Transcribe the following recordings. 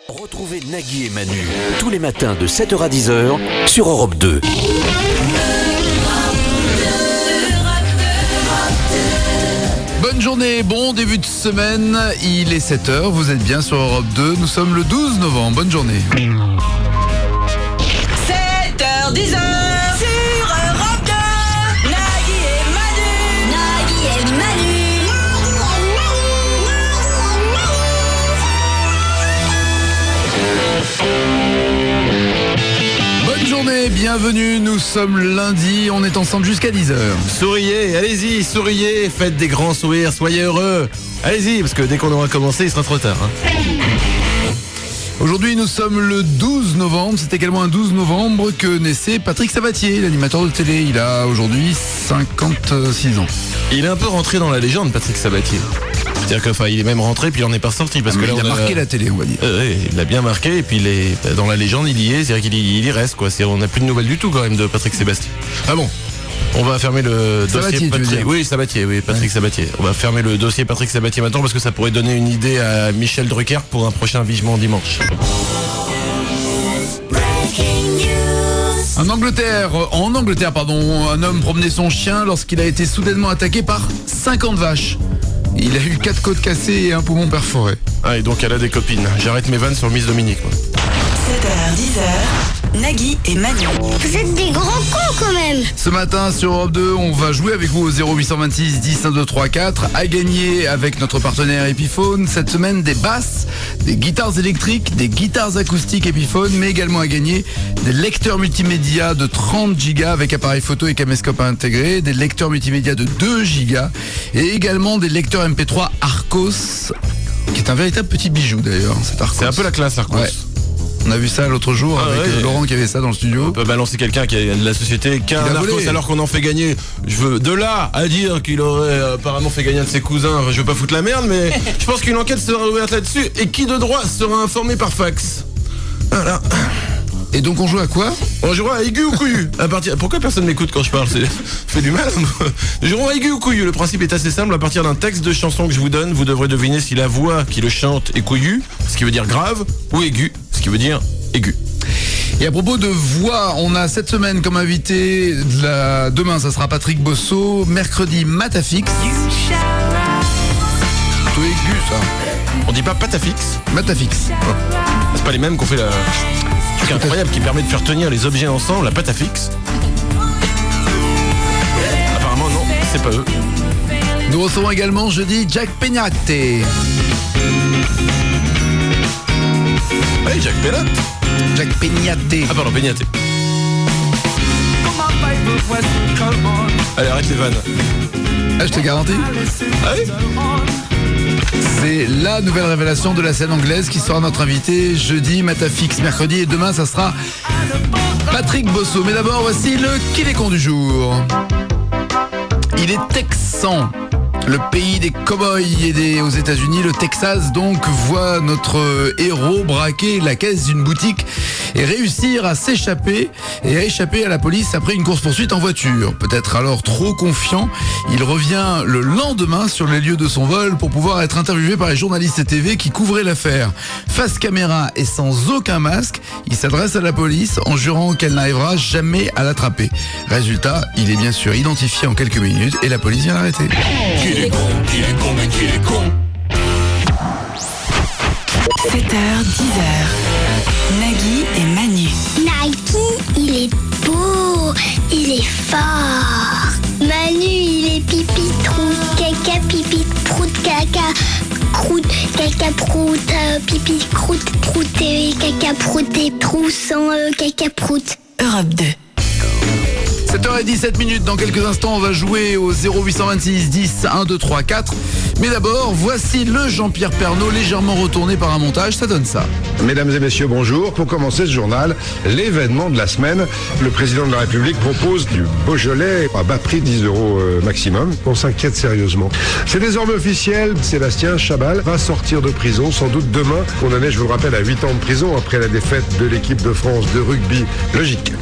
Retrouvez Nagui et Manu tous les matins de 7h à 10h sur Europe 2. Bonne journée, bon début de semaine, il est 7h, vous êtes bien sur Europe 2, nous sommes le 12 novembre, bonne journée. 7h, 10h sur Europe 2. Nagui et Manu. Nagui et Manu. Bonne journée, bienvenue, nous sommes lundi, on est ensemble jusqu'à 10h. Souriez, allez-y, souriez, faites des grands sourires, soyez heureux. Allez-y, parce que dès qu'on aura commencé, il sera trop tard. Aujourd'hui nous sommes le 12 novembre, c'est également un 12 novembre que naissait Patrick Sabatier, l'animateur de télé, il a aujourd'hui 56 ans. Il est un peu rentré dans la légende, Patrick Sabatier. C'est-à-dire qu'il est même rentré puis il en est pas sorti parce que là il a marqué la télé, on va dire. Il l'a bien marqué et puis dans la légende il y est, c'est-à-dire qu'il y reste quoi. On n'a plus de nouvelles du tout quand même de Patrick Sébastien. Ah bon. On va fermer le Sabatier, dossier Patrick. Oui, Sabatier, oui, Patrick Sabatier. On va fermer le dossier Patrick Sabatier maintenant parce que ça pourrait donner une idée à Michel Drucker pour un prochain Vivement Dimanche. En Angleterre, un homme promenait son chien lorsqu'il a été soudainement attaqué par 50 vaches. Il a eu 4 côtes cassées et un poumon perforé. Ah, et donc elle a des copines. J'arrête mes vannes sur Miss Dominique. 7h, 10h, Nagui et Manu. Vous êtes des grands cons quand même. Ce matin sur Europe 2, on va jouer avec vous au 0826 10 1 2 3 4 à gagner avec notre partenaire Epiphone cette semaine des basses, des guitares électriques, des guitares acoustiques Epiphone, mais également à gagner des lecteurs multimédia de 30 Go avec appareil photo et caméscope intégré, des lecteurs multimédia de 2 Go et également des lecteurs MP3 Arcos, qui est un véritable petit bijou d'ailleurs, cet Arcos. C'est un peu la classe, Arcos. Ouais. On a vu ça l'autre jour avec Laurent qui avait ça dans le studio. On peut balancer quelqu'un qui a de la société qui a un Arcos alors qu'on en fait gagner. Je veux de là à dire qu'il aurait apparemment fait gagner un de ses cousins. Je veux pas foutre la merde, mais je pense qu'une enquête sera ouverte là-dessus et qui de droit sera informé par fax. Voilà. Et donc on joue à quoi? On jouera à aigu ou couillu. Pourquoi personne m'écoute quand je parle? Ça fait du mal. Nous jouerons à aigu ou couillu. Le principe est assez simple. À partir d'un texte de chanson que je vous donne, vous devrez deviner si la voix qui le chante est couillu, ce qui veut dire grave, ou aigu, ce qui veut dire aigu. Et à propos de voix, on a cette semaine comme invité, demain ça sera Patrick Bosso, mercredi Matafix. Plutôt aigu ça. On dit pas patafix? Matafix. C'est pas les mêmes qu'on fait la... truc incroyable qui permet de faire tenir les objets ensemble, la patafix. Apparemment non, c'est pas eux. Nous recevons également jeudi Jack Peñate. Hey, Jack Peñate. Jack Peñate. Ah pardon, Peñate. Allez, arrête les vannes. Ah, je te garantis. Ah oui? C'est la nouvelle révélation de la scène anglaise qui sera notre invité jeudi, Matafix mercredi et demain ça sera Patrick Bosso. Mais d'abord voici le Qui est con du jour. Il est texan, le pays des cow-boys et aux États-Unis, le Texas donc voit notre héros braquer la caisse d'une boutique et réussir à s'échapper et à échapper à la police après une course-poursuite en voiture. Peut-être alors trop confiant, il revient le lendemain sur les lieux de son vol pour pouvoir être interviewé par les journalistes TV qui couvraient l'affaire. Face caméra et sans aucun masque, il s'adresse à la police en jurant qu'elle n'arrivera jamais à l'attraper. Résultat, il est bien sûr identifié en quelques minutes et la police vient l'arrêter. Qui est con, mais qui est con? 7h, 10h, Nagui et Manu. Nagui, il est beau, il est fort. Manu, il est pipi, troute, caca, pipi, prout, caca, croûte, caca, prout, pipi, croûte, prout, et caca, prout, et trou sans caca, prout. Europe 2. 7h17, dans quelques instants on va jouer au 0826 10 1 2 3 4. Mais d'abord, voici le Jean-Pierre Pernaut légèrement retourné par un montage, ça donne ça. Mesdames et messieurs, bonjour. Pour commencer ce journal, l'événement de la semaine, le président de la République propose du Beaujolais à bas prix, 10 € maximum. On s'inquiète sérieusement. C'est désormais officiel, Sébastien Chabal va sortir de prison, sans doute demain, condamné, je vous le rappelle, à 8 ans de prison après la défaite de l'équipe de France de rugby. Logique.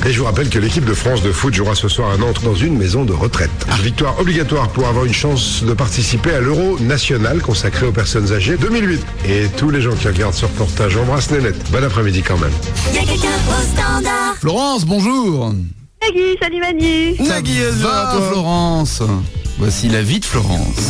Et je vous rappelle que l'équipe de France de foot jouera ce soir à Nantes dans une maison de retraite. Victoire obligatoire pour avoir une chance de participer à l'Euro national consacré aux personnes âgées 2008. Et tous les gens qui regardent ce reportage, embrasse Nénette. Bon après-midi quand même. Il y a quelqu'un au standard. Florence, bonjour. Nagui, salut Manu. Nagui, elle Va, va, toi. Florence. Voici la vie de Florence.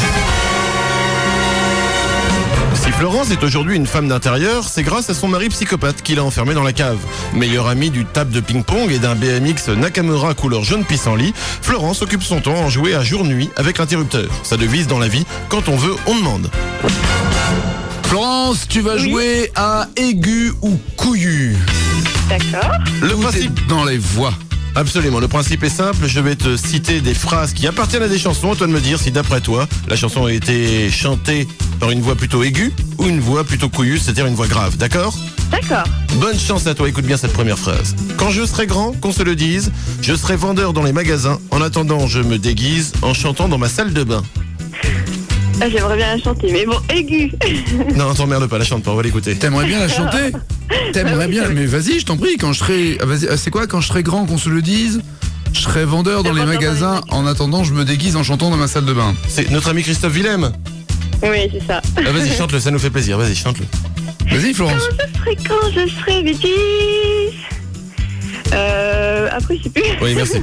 Si Florence est aujourd'hui une femme d'intérieur, c'est grâce à son mari psychopathe qui l'a enfermée dans la cave. Meilleur ami du table de ping-pong et d'un BMX Nakamura couleur jaune pissenlit, Florence occupe son temps à en jouer à jour-nuit avec l'interrupteur. Sa devise dans la vie, quand on veut, on demande. Florence, tu vas jouer à aigu ou couillu. D'accord. Le Tout principe... est dans les voix. Absolument, le principe est simple, je vais te citer des phrases qui appartiennent à des chansons, à toi de me dire si d'après toi, la chanson a été chantée par une voix plutôt aiguë ou une voix plutôt couillue, c'est-à-dire une voix grave, d'accord ? D'accord. Bonne chance à toi, écoute bien cette première phrase. Quand je serai grand, qu'on se le dise, je serai vendeur dans les magasins, en attendant je me déguise en chantant dans ma salle de bain. Ah, j'aimerais bien la chanter, mais bon, aigu. Non, t'emmerde pas, la chante pas, on va l'écouter. T'aimerais bien la chanter? T'aimerais bien, mais vas-y, je t'en prie, quand je serai... Vas-y, c'est quoi, quand je serai grand, qu'on se le dise? Je serai vendeur dans les magasins, en attendant je me déguise en chantant dans ma salle de bain. C'est notre ami Christophe Willem. Oui, c'est ça. Ah, vas-y, chante-le, ça nous fait plaisir, vas-y, chante-le. Vas-y Florence. Quand je serai bêtise. Après, je sais plus. Oui, merci.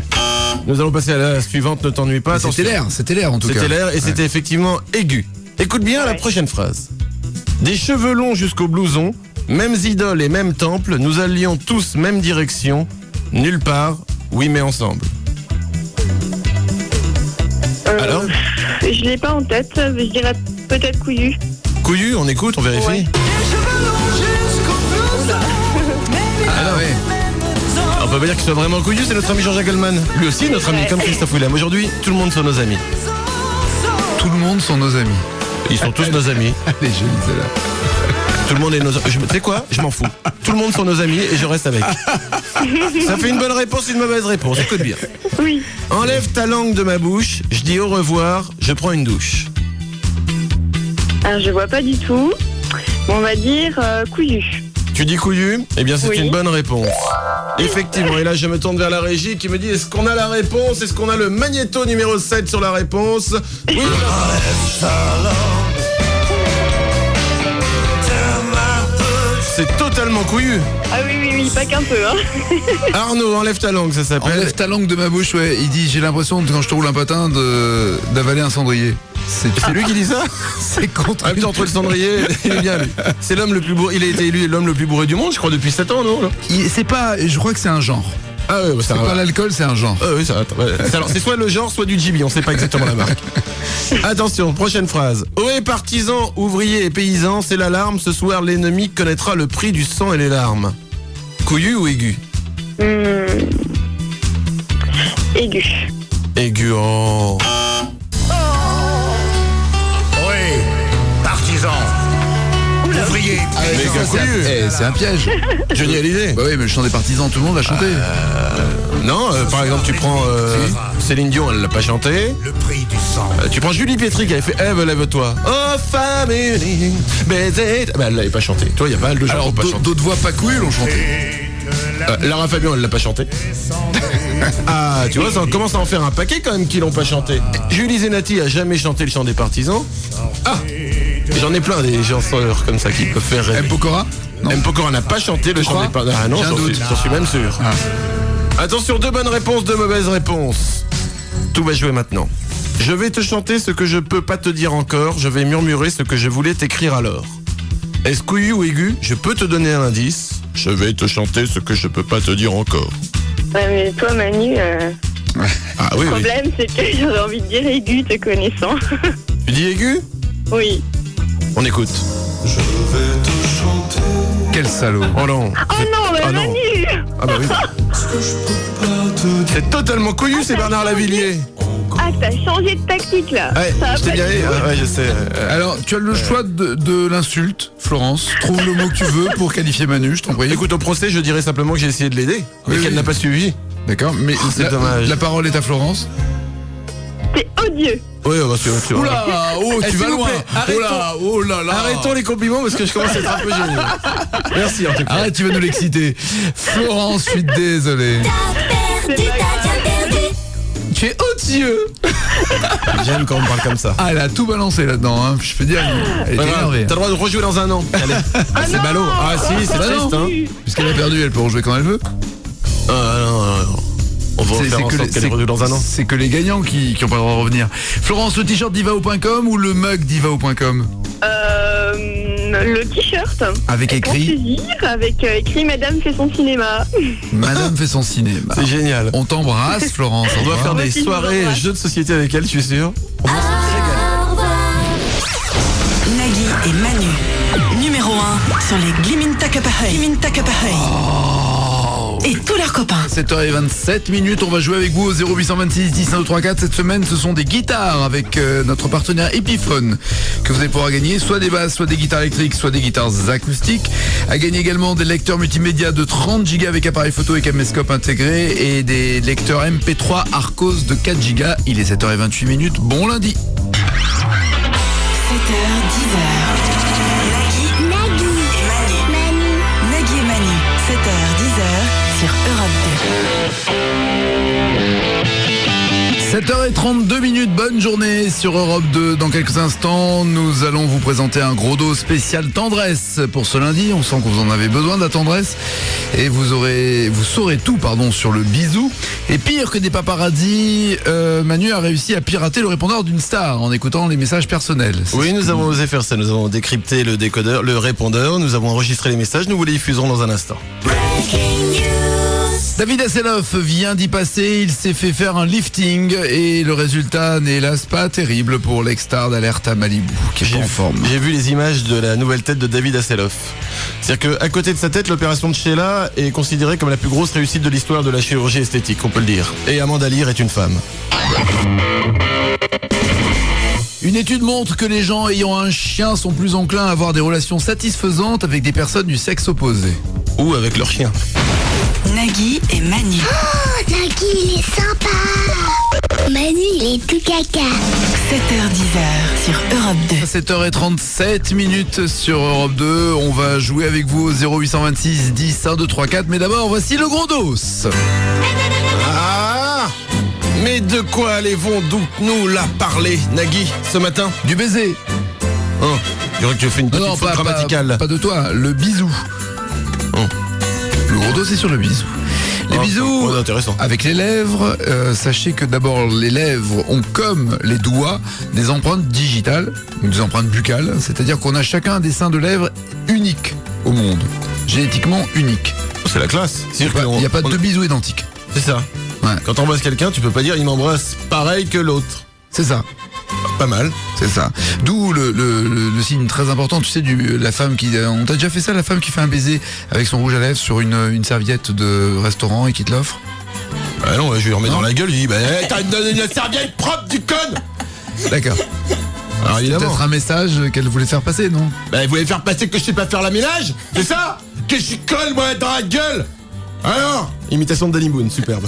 Nous allons passer à la suivante, ne t'ennuie pas. C'était l'air en tout cas. C'était l'air et c'était effectivement aigu. Écoute bien la prochaine phrase. Des cheveux longs jusqu'au blouson, mêmes idoles et mêmes temples, nous allions tous même direction, nulle part, oui mais ensemble. Alors Je l'ai pas en tête, mais je dirais peut-être couillu. Couillu, on écoute, on vérifie. Ouais. Ah ouais. On peut pas dire qu'il soit vraiment couillu, c'est notre ami Jean-Jacques Goldman. Lui aussi, notre ami comme Christophe Willem. Aujourd'hui, tout le monde sont nos amis. Tout le monde sont nos amis. Ils sont tous nos amis. Elle est jolie celle-là. Tout le monde est nos amis. Tu sais quoi? Je m'en fous. Tout le monde sont nos amis et je reste avec. Ça fait une bonne réponse, une mauvaise réponse. Écoute bien. Oui. Enlève ta langue de ma bouche, je dis au revoir, je prends une douche. Alors, je vois pas du tout. Bon, on va dire couillu. Tu dis couillu? Eh bien, c'est Oui. une bonne réponse. Effectivement, et là, je me tourne vers la régie qui me dit, est-ce qu'on a la réponse? Est-ce qu'on a le magnéto numéro 7 sur la réponse? Oui, c'est totalement couillu. Ah oui, pas qu'un peu, hein. Arnaud, enlève ta langue, ça s'appelle. Enlève ta langue de ma bouche, ouais. Il dit, j'ai l'impression, quand je te roule un patin, d'avaler un cendrier. C'est lui qui dit ça? C'est contre. Ah putain, entre le cendrier, il est bien lui. C'est l'homme le plus bourré, il a été élu l'homme le plus bourré du monde, je crois, depuis 7 ans, non? C'est pas. Je crois que c'est un genre. Ah ouais, C'est pas l'alcool, c'est un genre. Ah oui, ça, ouais. Alors, c'est soit le genre, soit du GB, on sait pas exactement la marque. Attention, prochaine phrase. Ohé partisans, ouvriers et paysans, c'est l'alarme, ce soir l'ennemi connaîtra le prix du sang et les larmes. Couillu ou aigu? Aigu. Aigu, oh. Oui, partisans, ouvriers. Méga couillu. C'est un piège. Johnny Hallyday. Bah oui, mais le chant des partisans, tout le monde l'a chanté. Non, par exemple, tu prends Céline Dion, elle l'a pas chanté. Le prix du sang. Tu prends Julie Pietri qui avait fait Ève, lève-toi. Oh, femme unie, baiser. Bah, elle l'avait pas chanté. Toi, il y a pas mal de gens qui Alors l'ont pas chanté. d'autres voix pas couilles l'ont chanté. Lara Fabian, elle l'a pas chanté. Ah, tu vois, ça commence à en faire un paquet quand même qui l'ont pas chanté. Julie Zenati a jamais chanté le chant des partisans. Ah, j'en ai plein des chansons comme ça qui peuvent faire rêver. M. Pokora? Non. M. Pokora n'a pas chanté le chant crois des partisans. Ah non, J'ai un doute. j'en suis même sûr. Attention, 2 bonnes réponses, 2 mauvaises réponses. Tout va jouer maintenant. Je vais te chanter ce que je peux pas te dire encore. Je vais murmurer ce que je voulais t'écrire alors. Est-ce couillu ou aigu? Je peux te donner un indice. Je vais te chanter ce que je peux pas te dire encore. Ouais, mais toi, Manu, Ah oui, le oui. problème, c'est que j'aurais envie de dire aigu, te connaissant. Tu dis aigu? Oui. On écoute. Quel salaud. Oh non. Oh non, mais Ah non. Manu. Ah bah oui. C'est totalement couillu, c'est Bernard Lavillier. Ah, t'as changé de tactique, là. Ouais, Ça va je t'ai pas bien du dit. tout. Ouais, je sais. Alors, tu as le choix de l'insulte, Florence. Trouve le mot que tu veux pour qualifier Manu, je t'en prie. Écoute, au procès, je dirais simplement que j'ai essayé de l'aider, mais Oui, qu'elle oui. n'a pas suivi. D'accord, mais c'est dommage. la parole est à Florence. C'est odieux. Oui, sûr. Oula, tu s'il vas vous loin. plaît, Oh là là. Arrêtons les compliments parce que je commence à être un peu gêné. Merci en tout cas. Arrête, tu vas nous l'exciter. Florence, je suis désolé. Tu es odieux. J'aime quand on me parle comme ça. Ah, elle a tout balancé là-dedans, hein. Je peux dire, elle était énervée. T'as le droit de rejouer dans un an. Allez. C'est ballot. Ah si, c'est triste, hein. Puisqu'elle a perdu, elle peut rejouer quand elle veut. Non. On va faire en sorte qu'elle rejoue dans un an. C'est que les gagnants qui ont pas le droit de revenir. Florence, le t-shirt divao.com ou le mug divao.com? Le t-shirt. Avec écrit Pour saisir, avec écrit Madame fait son cinéma. Madame fait son cinéma. C'est génial. On t'embrasse, Florence. On doit faire des soirées jeux de société avec elle, je suis sûr. On va se régaler. Nagui et Manu, numéro 1 sur les Glimin Takapahei. Et tous leurs copains. 7h27, on va jouer avec vous au 0826 10 134. Cette semaine, ce sont des guitares avec notre partenaire Epiphone que vous allez pouvoir gagner, soit des basses, soit des guitares électriques, soit des guitares acoustiques. À gagner également des lecteurs multimédia de 30 Go avec appareil photo et caméscope intégré et des lecteurs MP3 Arcos de 4 Go. Il est 7h28, bon lundi. 7h, 10h. Nagui et Manu. 7h, 10h sur Europe 7h32, bonne journée sur Europe 2. Dans quelques instants, nous allons vous présenter un gros dos spécial tendresse pour ce lundi. On sent que vous en avez besoin de la tendresse. Et vous saurez tout sur le bisou. Et pire que des paparazzis, Manu a réussi à pirater le répondeur d'une star en écoutant les messages personnels. Oui, nous avons osé faire ça. Nous avons décrypté le décodeur, le répondeur. Nous avons enregistré les messages. Nous vous les diffuserons dans un instant. David Hasselhoff vient d'y passer, il s'est fait faire un lifting et le résultat n'est hélas pas terrible pour l'ex-star d'Alerte à Malibu qui est en forme. J'ai vu les images de la nouvelle tête de David Hasselhoff. C'est-à-dire qu'à côté de sa tête, l'opération de Sheila est considérée comme la plus grosse réussite de l'histoire de la chirurgie esthétique, on peut le dire. Et Amanda Lear est une femme. Une étude montre que les gens ayant un chien sont plus enclins à avoir des relations satisfaisantes avec des personnes du sexe opposé. Ou avec leur chien. Nagui et Manu. Oh, Nagui, il est sympa. Manu, il est tout caca. 7h, 10h sur Europe 2. 7h37 sur Europe 2. On va jouer avec vous au 0826 10 1 2 3 4. Mais d'abord, voici le gros dos. Ah! Mais de quoi allez-vous nous la parler, Nagui, ce matin? Du baiser. Oh, je dirais que tu fais une petite faute grammaticale. Pas de toi, le bisou. Oh. Le gros dos, c'est sur le bisou. Les bisous avec les lèvres, sachez que d'abord les lèvres ont comme les doigts des empreintes digitales, des empreintes buccales, c'est-à-dire qu'on a chacun un dessin de lèvres unique au monde, génétiquement unique. C'est la classe. Il n'y a pas deux bisous identiques. C'est ça. Ouais. Quand t'embrasses quelqu'un, tu peux pas dire il m'embrasse pareil que l'autre. C'est ça. Pas mal. C'est ça. D'où le signe très important, tu sais, la femme qui... On t'a déjà fait ça, la femme qui fait un baiser avec son rouge à lèvres sur une serviette de restaurant et qui te l'offre? Ah non, je lui remets dans la gueule, je lui dis t'as une serviette propre, du conne. D'accord. Alors évidemment. Peut-être un message qu'elle voulait faire passer, non? Elle voulait faire passer que je sais pas faire la ménage. C'est ça? Que je suis conne, moi, dans la gueule. Alors, imitation de Danny Boone, superbe.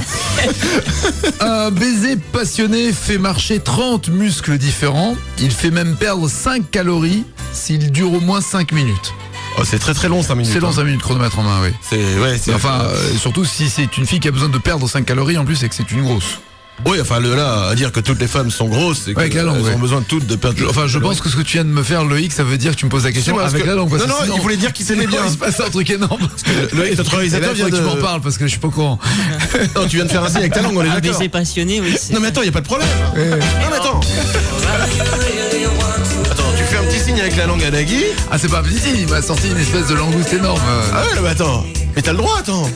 Un baiser passionné fait marcher 30 muscles différents. Il fait même perdre 5 calories s'il dure au moins 5 minutes. Oh, c'est très très long 5 minutes. C'est long 5 minutes, chronomètre en main, oui. Surtout si c'est une fille qui a besoin de perdre 5 calories en plus, c'est que c'est une grosse. Oui, enfin là, à dire que toutes les femmes sont grosses, c'est qu'elles ont besoin toutes de perdre. Enfin, je pense que ce que tu viens de me faire, Loïc, ça veut dire que tu me poses la question avec la langue. Non, il voulait dire qu'il s'aimait bien. Il se passe un truc énorme. Loïc, notre réalisateur vient de... tu m'en parles parce que je suis pas au courant. Non, tu viens de faire un signe avec ta langue, on est d'accord. Un baiser passionné, oui. Non mais attends, y a pas de problème. Non mais attends. Attends, tu fais un petit signe avec la langue à Nagui. Ah, c'est pas un petit signe, il m'a sorti une espèce de langouste énorme. Ah ouais, mais attends. Mais t'as le droit, attends.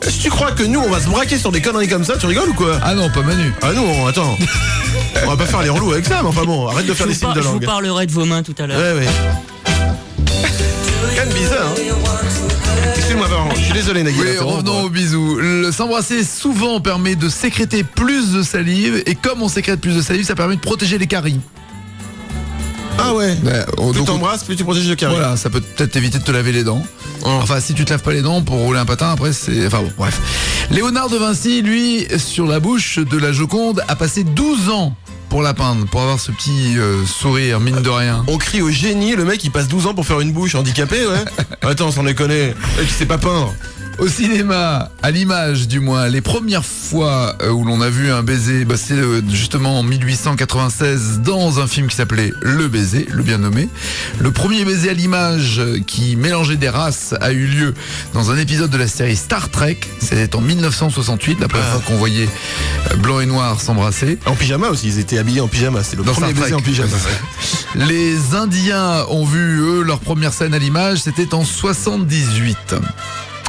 Si tu crois que nous, on va se braquer sur des conneries comme ça, tu rigoles ou quoi? Ah non, pas Manu. Ah non, attends. On va pas faire les relous avec ça, mais enfin bon, arrête de faire des signes de langue. Je vous parlerai de vos mains tout à l'heure. Ouais. Quand même bizarre, hein. Excuse-moi, pardon, je suis désolé, Nagui. Oui, revenons au bisou. S'embrasser souvent permet de sécréter plus de salive, et comme on sécrète plus de salive, ça permet de protéger les caries. Ah ouais. Plus t'embrasses, plus tu protèges le carie. Voilà, ça peut peut-être éviter de te laver les dents. Enfin, si tu te laves pas les dents pour rouler un patin, après c'est... Enfin bon, bref. Léonard de Vinci, lui, sur la bouche de la Joconde, a passé 12 ans pour la peindre, pour avoir ce petit sourire, mine de rien. On crie au génie, le mec il passe 12 ans pour faire une bouche handicapée, ouais. Attends, sans déconner, le mec il sait pas peindre. Au cinéma, à l'image du moins, les premières fois où l'on a vu un baiser, c'est justement en 1896 dans un film qui s'appelait Le Baiser, le bien nommé. Le premier baiser à l'image qui mélangeait des races a eu lieu dans un épisode de la série Star Trek. C'était en 1968, la première fois qu'on voyait blanc et noir s'embrasser. En pyjama aussi, ils étaient habillés en pyjama, c'est le Dans premier Star baiser Trek. en pyjama. Les Indiens ont vu, eux, leur première scène à l'image, c'était en 78.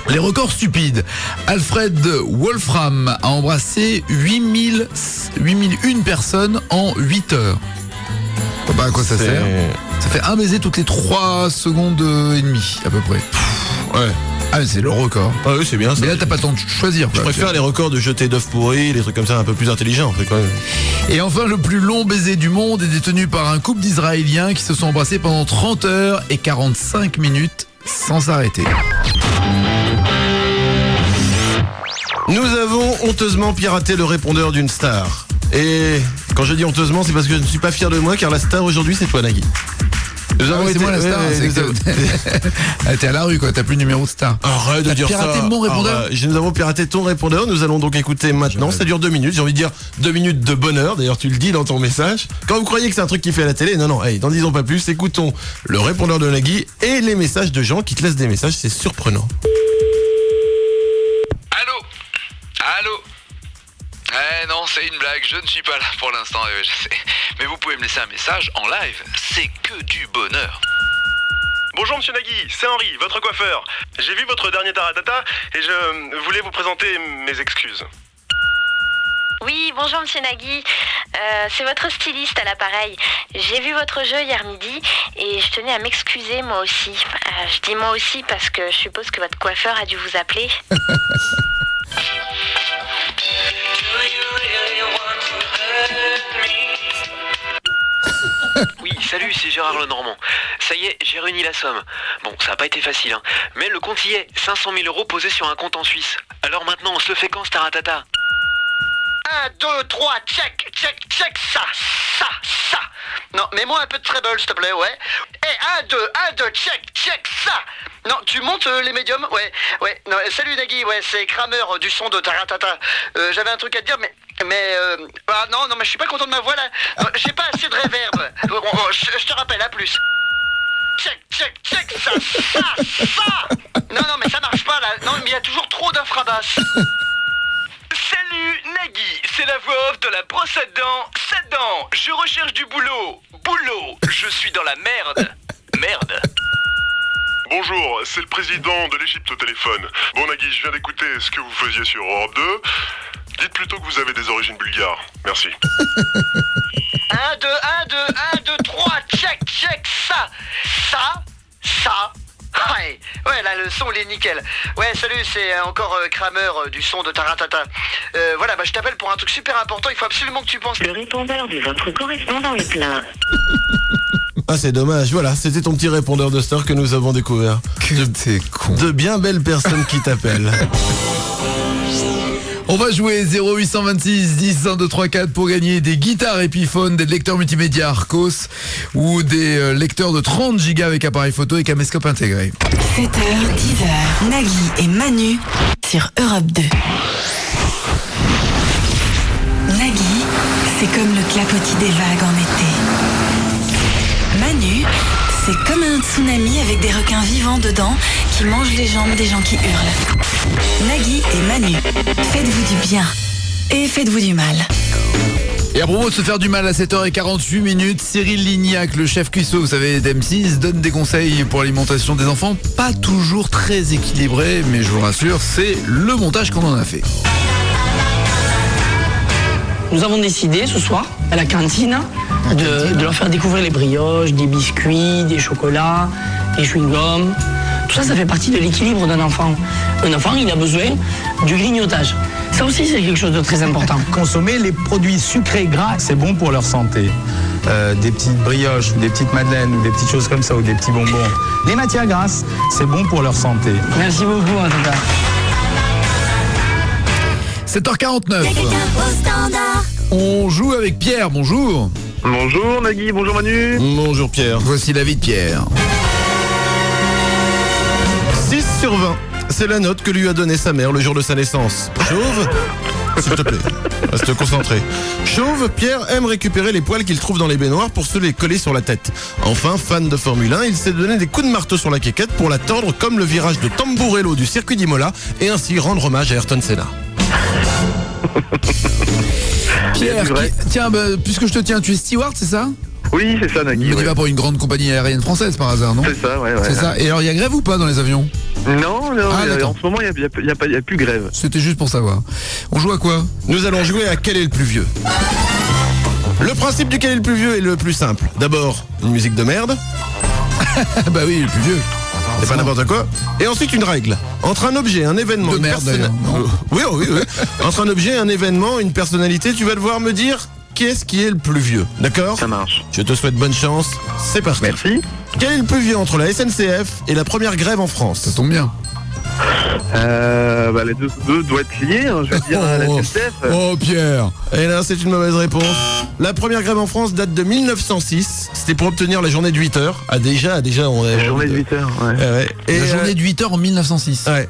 Les records stupides. Alfred Wolfram a embrassé 8001 personnes en 8 heures. Je sais pas à quoi ça sert. Ça fait un baiser toutes les 3 secondes et demie, à peu près. Ouais. Ah, mais c'est le record. Ah oui, c'est bien ça. Mais là, t'as pas le temps de choisir. Je préfère les records de jeter d'œufs pourris, les trucs comme ça un peu plus intelligents, en fait, quand même. Et enfin, le plus long baiser du monde est détenu par un couple d'Israéliens qui se sont embrassés pendant 30 heures et 45 minutes sans s'arrêter. Nous avons honteusement piraté le répondeur d'une star. Et quand je dis honteusement, c'est parce que je ne suis pas fier de moi, car la star aujourd'hui, c'est toi, Nagui. C'est moi la star, t'es à la rue quoi, t'as plus le numéro de star. Arrête de dire ça. T'as piraté mon répondeur. Nous avons piraté ton répondeur, nous allons donc écouter maintenant, ça dure 2 minutes, j'ai envie de dire 2 minutes de bonheur, d'ailleurs tu le dis dans ton message. Quand vous croyez que c'est un truc qui fait à la télé, non, hey, n'en disons pas plus, écoutons le répondeur de Nagui et les messages de gens qui te laissent des messages, c'est surprenant. Allô. Non, c'est une blague, je ne suis pas là pour l'instant, je sais. Mais vous pouvez me laisser un message en live, c'est que du bonheur. Bonjour Monsieur Nagui, c'est Henri, votre coiffeur. J'ai vu votre dernier Taratata et je voulais vous présenter mes excuses. Oui, bonjour Monsieur Nagui, c'est votre styliste à l'appareil. J'ai vu votre jeu hier midi et je tenais à m'excuser moi aussi. Je dis moi aussi parce que je suppose que votre coiffeur a dû vous appeler. Oui, salut, c'est Gérard Lenormand. Ça y est, j'ai réuni la somme. Bon, ça n'a pas été facile, hein. Mais le compte y est, 500 000 € posés sur un compte en Suisse. Alors maintenant, on se le fait quand, Staratata ? 1, 2, 3, check, ça. Non, mets-moi un peu de treble, s'il te plaît, ouais. Et 1, 2, check, ça. Non, tu montes les médiums, ouais. Non, salut Nagui, ouais, c'est Kramer du son de Taratata. J'avais un truc à te dire, mais non, mais je suis pas content de ma voix là. J'ai pas assez de réverb. Je te rappelle, à plus. Check, ça. Non, mais ça marche pas là. Non, mais il y a toujours trop d'infrabasses. Salut Nagui, c'est la voix off de la brosse à dents, 7 dents. Je recherche du boulot, je suis dans la merde. Bonjour, c'est le président de l'Égypte au téléphone. Bon Nagui, je viens d'écouter ce que vous faisiez sur Europe 2. Dites plutôt que vous avez des origines bulgares. Merci. 1, 2, 3, check, ça. Ouais, là, le son, il est nickel. Ouais, salut, c'est encore Kramer du son de Taratata. Voilà, je t'appelle pour un truc super important, il faut absolument que tu penses... Le répondeur de votre correspondant est plein. Ah, c'est dommage, voilà, c'était ton petit répondeur de star que nous avons découvert. T'es con. De bien belles personnes qui t'appellent. On va jouer 0826 10 1 2 3 4 pour gagner des guitares Epiphone, des lecteurs multimédia Arcos ou des lecteurs de 30 Go avec appareil photo et caméscope intégré. 7h, 10h, Nagui et Manu sur Europe 2. Nagui, c'est comme le clapotis des vagues en été. Manu, c'est comme un tsunami avec des requins vivants dedans qui mangent les jambes des gens qui hurlent. Nagui et Manu, faites-vous du bien et faites-vous du mal. Et à propos de se faire du mal à 7h48, Cyril Lignac, le chef cuistot, vous savez, d'M6, donne des conseils pour l'alimentation des enfants, pas toujours très équilibrés, mais je vous rassure, c'est le montage qu'on en a fait. Nous avons décidé ce soir, à la cantine, de leur faire découvrir les brioches, des biscuits, des chocolats, des chewing-gums. Tout ça, ça fait partie de l'équilibre d'un enfant. Un enfant, il a besoin du grignotage. Ça aussi, c'est quelque chose de très important. Consommer les produits sucrés gras, c'est bon pour leur santé. Des petites brioches, des petites madeleines, ou des petites choses comme ça, ou des petits bonbons. Les matières grasses, c'est bon pour leur santé. Merci beaucoup, en tout cas. 7h49. On joue avec Pierre, bonjour. Bonjour Nagui, bonjour Manu. Bonjour Pierre. Voici l'avis de Pierre. 6 sur 20. C'est la note que lui a donnée sa mère le jour de sa naissance. Chauve, s'il te plaît, reste concentré. Chauve, Pierre aime récupérer les poils qu'il trouve dans les baignoires pour se les coller sur la tête. Enfin, fan de Formule 1, il s'est donné des coups de marteau sur la quéquette pour la tordre comme le virage de Tamburello du circuit d'Imola et ainsi rendre hommage à Ayrton Senna. Pierre, tiens, puisque je te tiens, tu es steward, c'est ça? Oui, c'est ça Nagui. Mais tu vas pour une grande compagnie aérienne française par hasard, non? C'est ça, ouais. C'est ça. Et alors, il y a grève ou pas dans les avions? Non, en ce moment, il n'y a plus grève. C'était juste pour savoir. On joue à quoi? Nous allons jouer à quel est le plus vieux. Le principe du quel est le plus vieux est le plus simple. D'abord, une musique de merde. Bah oui, le plus vieux. C'est pas n'importe quoi. Et ensuite une règle. Entre un objet, un événement, de merde d'ailleurs. Oui. Entre un objet, un événement, une personnalité, tu vas devoir me dire qu'est-ce qui est le plus vieux. D'accord? Ça marche. Je te souhaite bonne chance. C'est parti. Merci. Quel est le plus vieux entre la SNCF et la première grève en France? Ça tombe bien. Les deux doivent être liés, hein, je veux dire, la SNCF. Oh Pierre. Et là, c'est une mauvaise réponse. La première grève en France date de 1906. C'était pour obtenir la journée de 8 heures. Ah déjà, on a... La journée de 8 heures, ouais. Et la journée de 8 heures en 1906. Ouais.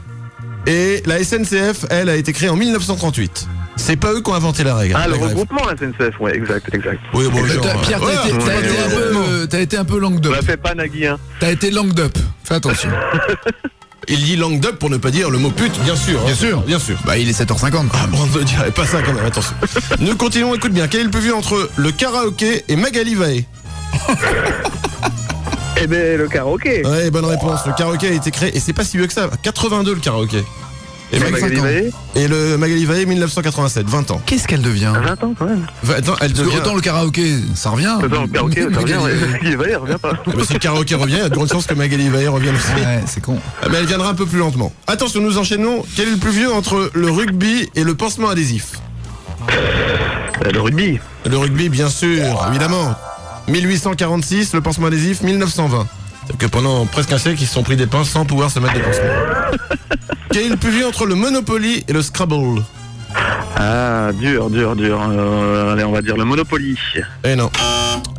Et la SNCF, elle, a été créée en 1938. C'est pas eux qui ont inventé la règle. Ah, le regroupement, la SNCF, ouais, exact. Oui, bon, Pierre, t'as été un peu langue d'up. Fais pas Nagui, hein. T'as été langue d'up. Fais attention. Il dit langue d'up pour ne pas dire le mot pute, bien sûr. Bien sûr. Bah, il est 7h50. Ah bon, ne dirait pas ça quand même, attention. Nous continuons, écoute bien. Quel est le plus vieux entre le karaoké et Magali Vaé? Eh ben, le karaoké. Ouais, bonne réponse. Le karaoké a été créé, et c'est pas si vieux que ça. 82 le karaoké. Et Magali Vaé. Et le Magali Vaé 1987, 20 ans. Qu'est-ce qu'elle devient? 20 ans quand même. Attends, elle devient... Autant le karaoké, ça revient. Autant le karaoké, ça revient, ouais. Magali Vaé, elle revient pas. Mais si le karaoké revient, il y a de grandes chances que Magali Vaé revienne aussi. Ouais, c'est con. Mais elle viendra un peu plus lentement. Attention, nous enchaînons. Quel est le plus vieux entre le rugby et le pansement adhésif? Le rugby. Le rugby, bien sûr, évidemment. 1846, le pansement adhésif, 1920. C'est que pendant presque un siècle, ils se sont pris des pinces sans pouvoir se mettre des pansements. Quel est le plus vieux entre le Monopoly et le Scrabble? Ah, dur. Allez, on va dire le Monopoly. Eh non.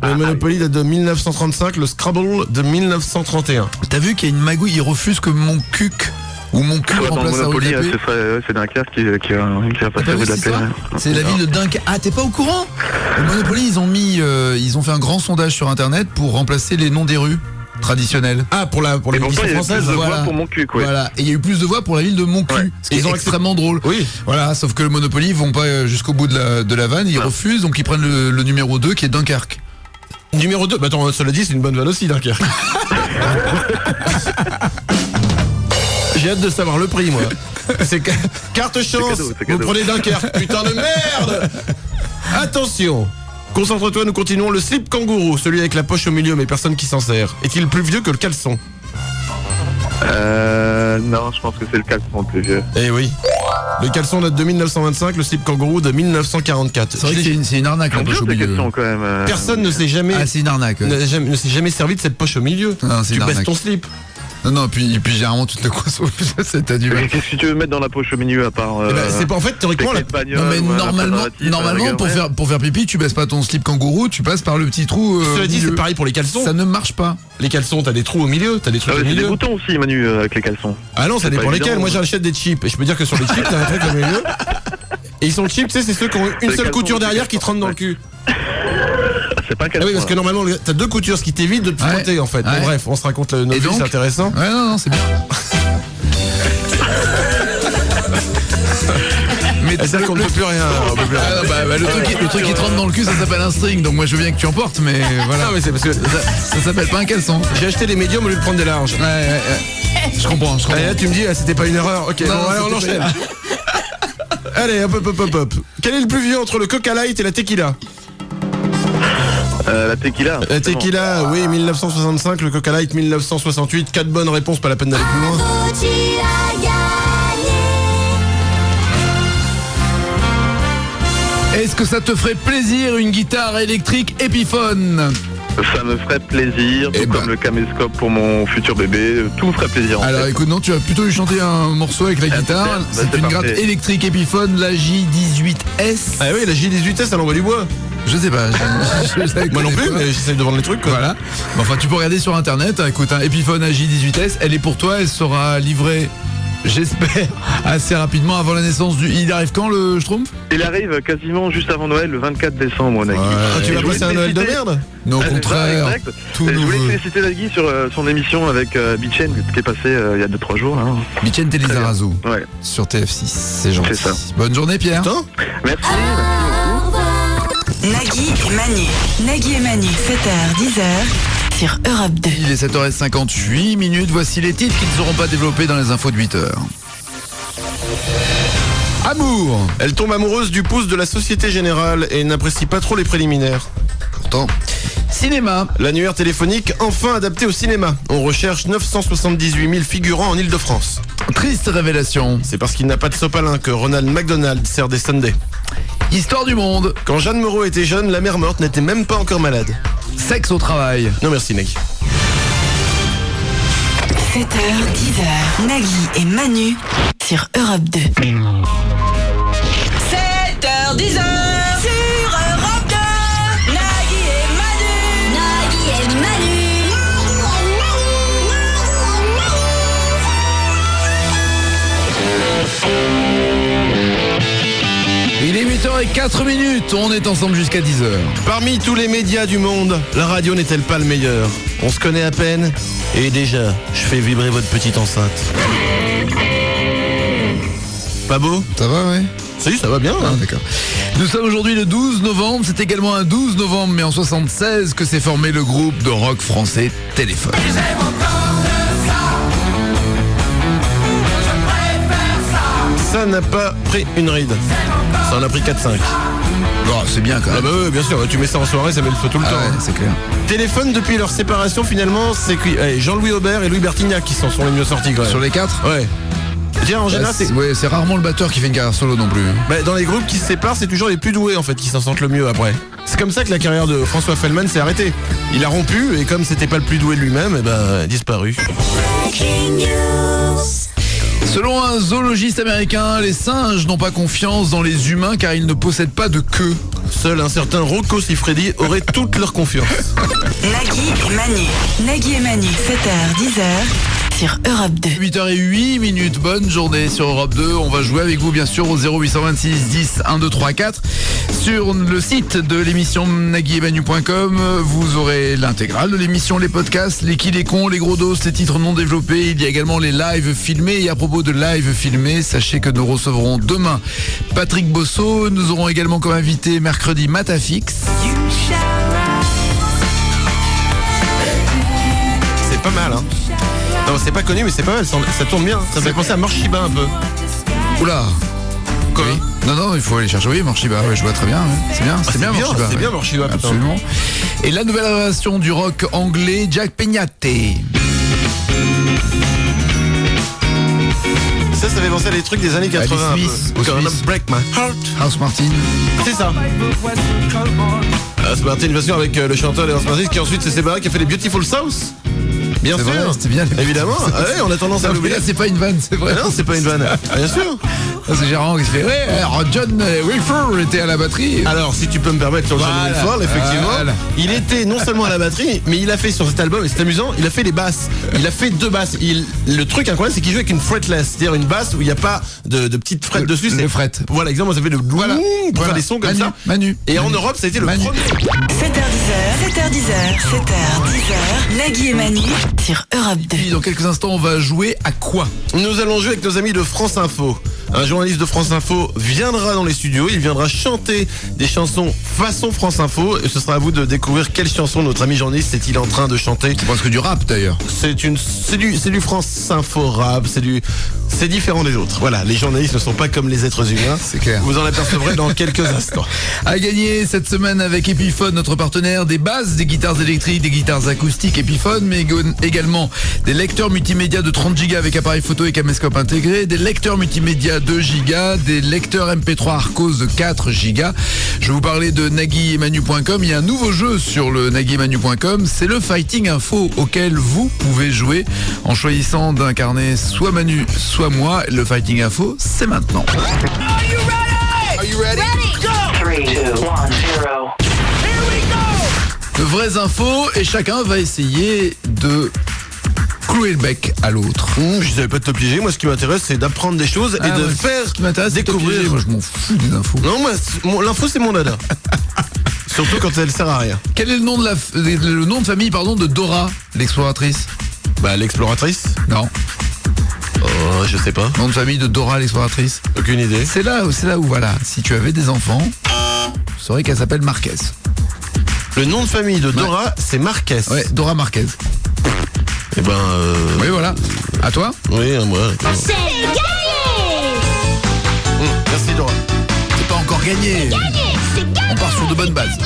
Le Monopoly date de 1935, le Scrabble de 1931. T'as vu qu'il y a une magouille, il refuse que mon cuc ou mon cul remplace la rue de la Paix. C'est Dunkerque qui a passé la rue de la Paix. C'est la ville de Dunkerque. Ah, t'es pas au courant? Le Monopoly, ils ont fait un grand sondage sur internet pour remplacer les noms des rues traditionnelles. Ah, pour l'édition française. Voilà. Pour mon cul, quoi. Voilà. Et il y a eu plus de voix pour la ville de Montcuq, ce qui est extrêmement drôle. Oui. Voilà, sauf que le Monopoly, ils vont pas jusqu'au bout de la vanne, ils refusent, donc ils prennent le numéro 2 qui est Dunkerque. Numéro 2, bah attends, cela dit, c'est une bonne vanne aussi, Dunkerque. J'ai hâte de savoir le prix, moi. C'est carte chance, vous prenez Dunkerque. Putain de merde. Attention. Concentre-toi, nous continuons. Le slip kangourou, celui avec la poche au milieu mais personne qui s'en sert, est-il plus vieux que le caleçon? Non, je pense que c'est le caleçon le plus vieux. Eh oui. Le caleçon date de 1925, le slip kangourou de 1944. C'est vrai que c'est une arnaque, la poche au milieu. Quand même, Personne ne s'est jamais... Ah, c'est une arnaque. Ne s'est jamais servi de cette poche au milieu. Non, tu baisses ton slip. Non, puis généralement tu te le coinces au c'est du mal. Qu'est-ce que tu veux mettre dans la poche au milieu à part c'est pas en fait théoriquement non mais normalement pour faire pipi, tu baisses pas ton slip kangourou, tu passes par le petit trou Cela dit, c'est pareil pour les caleçons. Ça ne marche pas. Les caleçons, t'as des trous au milieu, t'as des trucs au milieu. Des boutons aussi, Manu, avec les caleçons. Ah non, ça dépend lesquels. Moi j'achète des chips et je peux dire que sur les chips, t'as un truc au milieu. Et ils sont cheap, tu sais, c'est ceux qui ont une seule couture derrière qui te rentre dans le cul. C'est pas un caleçon. Ah oui, parce que normalement, t'as deux coutures, ce qui t'évite de te frotter en fait. Bon, bref, on se raconte nos vies, c'est intéressant. Ouais, non, c'est bien. Mais c'est-à-dire qu'on ne peut plus rien. Le truc qui te rentre dans le cul, ça s'appelle un string. Donc moi je veux bien que tu en portes, mais voilà. Non, mais c'est parce que ça s'appelle pas un caleçon. J'ai acheté des médiums au lieu de prendre des larges. Ouais. Je comprends. Et là tu me dis, c'était pas une erreur. Ok, non, bon, allez, on enchaîne. Allez, hop. Quel est le plus vieux entre le Coca Light et la tequila? La tequila. La tequila, oui, 1965, le Coca Light 1968. 4 bonnes réponses, pas la peine d'aller plus loin. Est-ce que ça te ferait plaisir une guitare électrique Epiphone? Ça me ferait plaisir, tout comme le caméscope pour mon futur bébé, tout me ferait plaisir. Alors écoute, non, tu vas plutôt lui chanter un morceau avec la guitare. C'est une gratte électrique Epiphone, la J18S. Ah oui, la J18S, elle envoie du bois. Je sais pas. Moi non plus, mais j'essaie de vendre les trucs, quoi. Voilà. Bon, enfin, tu peux regarder sur internet. Écoute, un Epiphone J18S, elle est pour toi, elle sera livrée, j'espère, assez rapidement avant la naissance du. Il arrive quand le Schtroumpf? Il arrive quasiment juste avant Noël, le 24 décembre, Nagui. Ah, tu vas passer un Noël de merde? Non, au contraire. Je voulais féliciter Nagui sur son émission avec Bichen qui est passée il y a 2-3 jours. Hein. Bichen Telizarazu. Ouais. Sur TF6, c'est gentil. C'est ça. Bonne journée, Pierre. Merci. Nagui et Manu. Nagui et Manu, 7h, 10h, sur Europe 2. Il est 7h58. Voici les titres qui ne seront pas développés dans les infos de 8h. Amour. Elle tombe amoureuse du pouce de la Société Générale et n'apprécie pas trop les préliminaires. Pourtant. Cinéma. L'annuaire téléphonique enfin adapté au cinéma. On recherche 978 000 figurants en Ile-de-France. Triste révélation. C'est parce qu'il n'a pas de sopalin que Ronald McDonald sert des sundaes. Histoire du monde. Quand Jeanne Moreau était jeune, la mère morte n'était même pas encore malade. Sexe au travail. Non merci Nagui. 7h, 10h, Nagui et Manu sur Europe 2. 7h, 10h sur Europe 2. Nagui et Manu. Nagui et Manu. Il est 8h04. On est ensemble jusqu'à 10h. Parmi tous les médias du monde, la radio n'est-elle pas le meilleur? On se connaît à peine et déjà, je fais vibrer votre petite enceinte. Pas beau? Ça va, ouais? Si, ça va bien. Ah, d'accord. Nous sommes aujourd'hui le 12 novembre. C'est également un 12 novembre, mais en 76, que s'est formé le groupe de rock français Téléphone. Ça n'a pas pris une ride. Ça en a pris 4-5. Bon, c'est bien quand même. Ah bah oui, bien sûr, tu mets ça en soirée, ça met le feu tout le temps. Ouais, c'est clair. Téléphone, depuis leur séparation, finalement, c'est Jean-Louis Aubert et Louis Bertignac qui s'en sont les mieux sortis quand même. Sur les 4? Ouais. Tiens, en général, c'est rarement le batteur qui fait une carrière solo non plus. Bah, dans les groupes qui se séparent, c'est toujours les plus doués en fait qui s'en sortent le mieux après. C'est comme ça que la carrière de François Fellman s'est arrêtée. Il a rompu et comme c'était pas le plus doué de lui-même, disparu. Selon un zoologiste américain, les singes n'ont pas confiance dans les humains car ils ne possèdent pas de queue. Seul un certain Rocco Siffredi aurait toute leur confiance. Nagui et Manu. Nagui et Manu, 7h, 10h, sur Europe 2. 8h08. Bonne journée sur Europe 2. On va jouer avec vous bien sûr au 0826 10 1 2 3 4. Sur le site de l'émission naguietmanu.com, vous aurez l'intégrale de l'émission, les podcasts, les qui, les cons, les gros dos, les titres non développés. Il y a également les lives filmés. Et à propos de live filmés, sachez que nous recevrons demain Patrick Bosso. Nous aurons également comme invité mercredi Matafix. C'est pas mal, hein. Non, c'est pas connu, mais c'est pas mal. Ça tourne bien. Ça me fait penser à Morshiba un peu. Oula. Quoi? Oui. Non, il faut aller chercher. Oui, Morshiba, ouais, je vois très bien. Ouais. C'est bien, c'est bien Morshiba. C'est bien Morshiba, putain. Absolument. Et la nouvelle révélation du rock anglais, Jack Peñate. Ça fait penser à des trucs des années 80. Break My Heart. House Martin. C'est ça. House Martin, bien sûr, avec le chanteur de House Martin qui ensuite s'est séparé, qui a fait les Beautiful South. Bien sûr. C'était bien. Évidemment. Ah ouais, on a tendance à l'oublier. Là, c'est pas une vanne, c'est vrai. Non, c'est pas une vanne. Bien sûr. C'est Gérard qui se fait. Ouais, alors John Wilford était à la batterie. Alors, si tu peux me permettre sur John Wilford, effectivement, il était non seulement à la batterie, mais il a fait sur cet album, et c'est amusant, il a fait les basses. Il a fait 2 basses. Le truc incroyable, c'est qu'il joue avec une fretless, c'est-à-dire une basse où il n'y a pas de petites frettes dessus. C'est fret. Voilà, exemple, ça fait le pour faire des sons comme ça. Manu. Et en Europe, ça a été le premier. 7h10, Nagui et Manu sur Europe 2. Dans quelques instants, on va jouer à quoi? Nous allons jouer avec nos amis de France Info. Un journaliste de France Info viendra dans les studios, il viendra chanter des chansons façon France Info et ce sera à vous de découvrir quelle chanson notre ami journaliste est-il en train de chanter. C'est presque du rap d'ailleurs. C'est du France Info rap, c'est c'est différent des autres. Voilà, les journalistes ne sont pas comme les êtres humains. C'est clair. Vous en apercevrez dans quelques instants. À gagner cette semaine avec Epiphone, notre partenaire, des basses, des guitares électriques, des guitares acoustiques Epiphone, mais également des lecteurs multimédia de 30 Go avec appareil photo et caméscope intégré, des lecteurs multimédia 2 Go, des lecteurs MP3 Arcos de 4 Go. Je vais vous parler de naguiemanu.com. Il y a un nouveau jeu sur le naguiemanu.com, c'est le Fighting Info auquel vous pouvez jouer en choisissant d'incarner soit Manu, soit moi. Le Fighting Info, c'est maintenant. Are you ready? Go! 3, 2, 1, 0. De vraies infos et chacun va essayer de clouer le bec à l'autre. Je savais pas de te piéger. Moi, ce qui m'intéresse, c'est d'apprendre des choses et de faire découvrir. Moi, je m'en fous des infos. Non, moi, l'info, c'est mon dada. Surtout quand elle sert à rien. Quel est le nom de famille de Dora, l'exploratrice? Bah, l'exploratrice? Non. Oh, je sais pas. Nom de famille de Dora, l'exploratrice? Aucune idée. C'est là où voilà, si tu avais des enfants, tu saurais qu'elle s'appelle Marquez. Le nom de famille de Dora, c'est Marquez. Ouais, Dora Marquez. Eh ben. Oui, voilà. À toi? Oui, à moi. C'est gagné! Merci Dora. C'est pas encore gagné. On part sur de bonnes bases.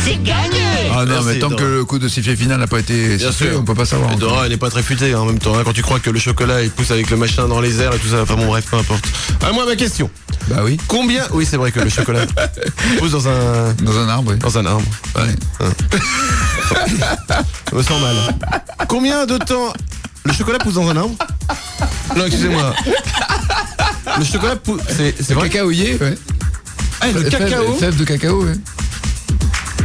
C'est gagné! Ah non, Merci, mais tant Dora. que le coup de sifflet final n'a pas été sifflé, on peut pas savoir. Et Dora, elle n'est pas très futée en même temps. Quand tu crois que le chocolat il pousse avec le machin dans les airs et tout ça. Enfin bon, bref, peu importe. À moi, ma question. Bah oui. Combien. Oui, c'est vrai que le chocolat pousse dans un arbre. Oui. Dans un arbre. Ouais. Je me sens mal. Combien de temps. Le chocolat pousse dans un arbre? Non, excusez-moi. Le chocolat pousse. C'est vrai. Cacaoyer, ouais. Ah, le cacao. Fève de cacao, ouais.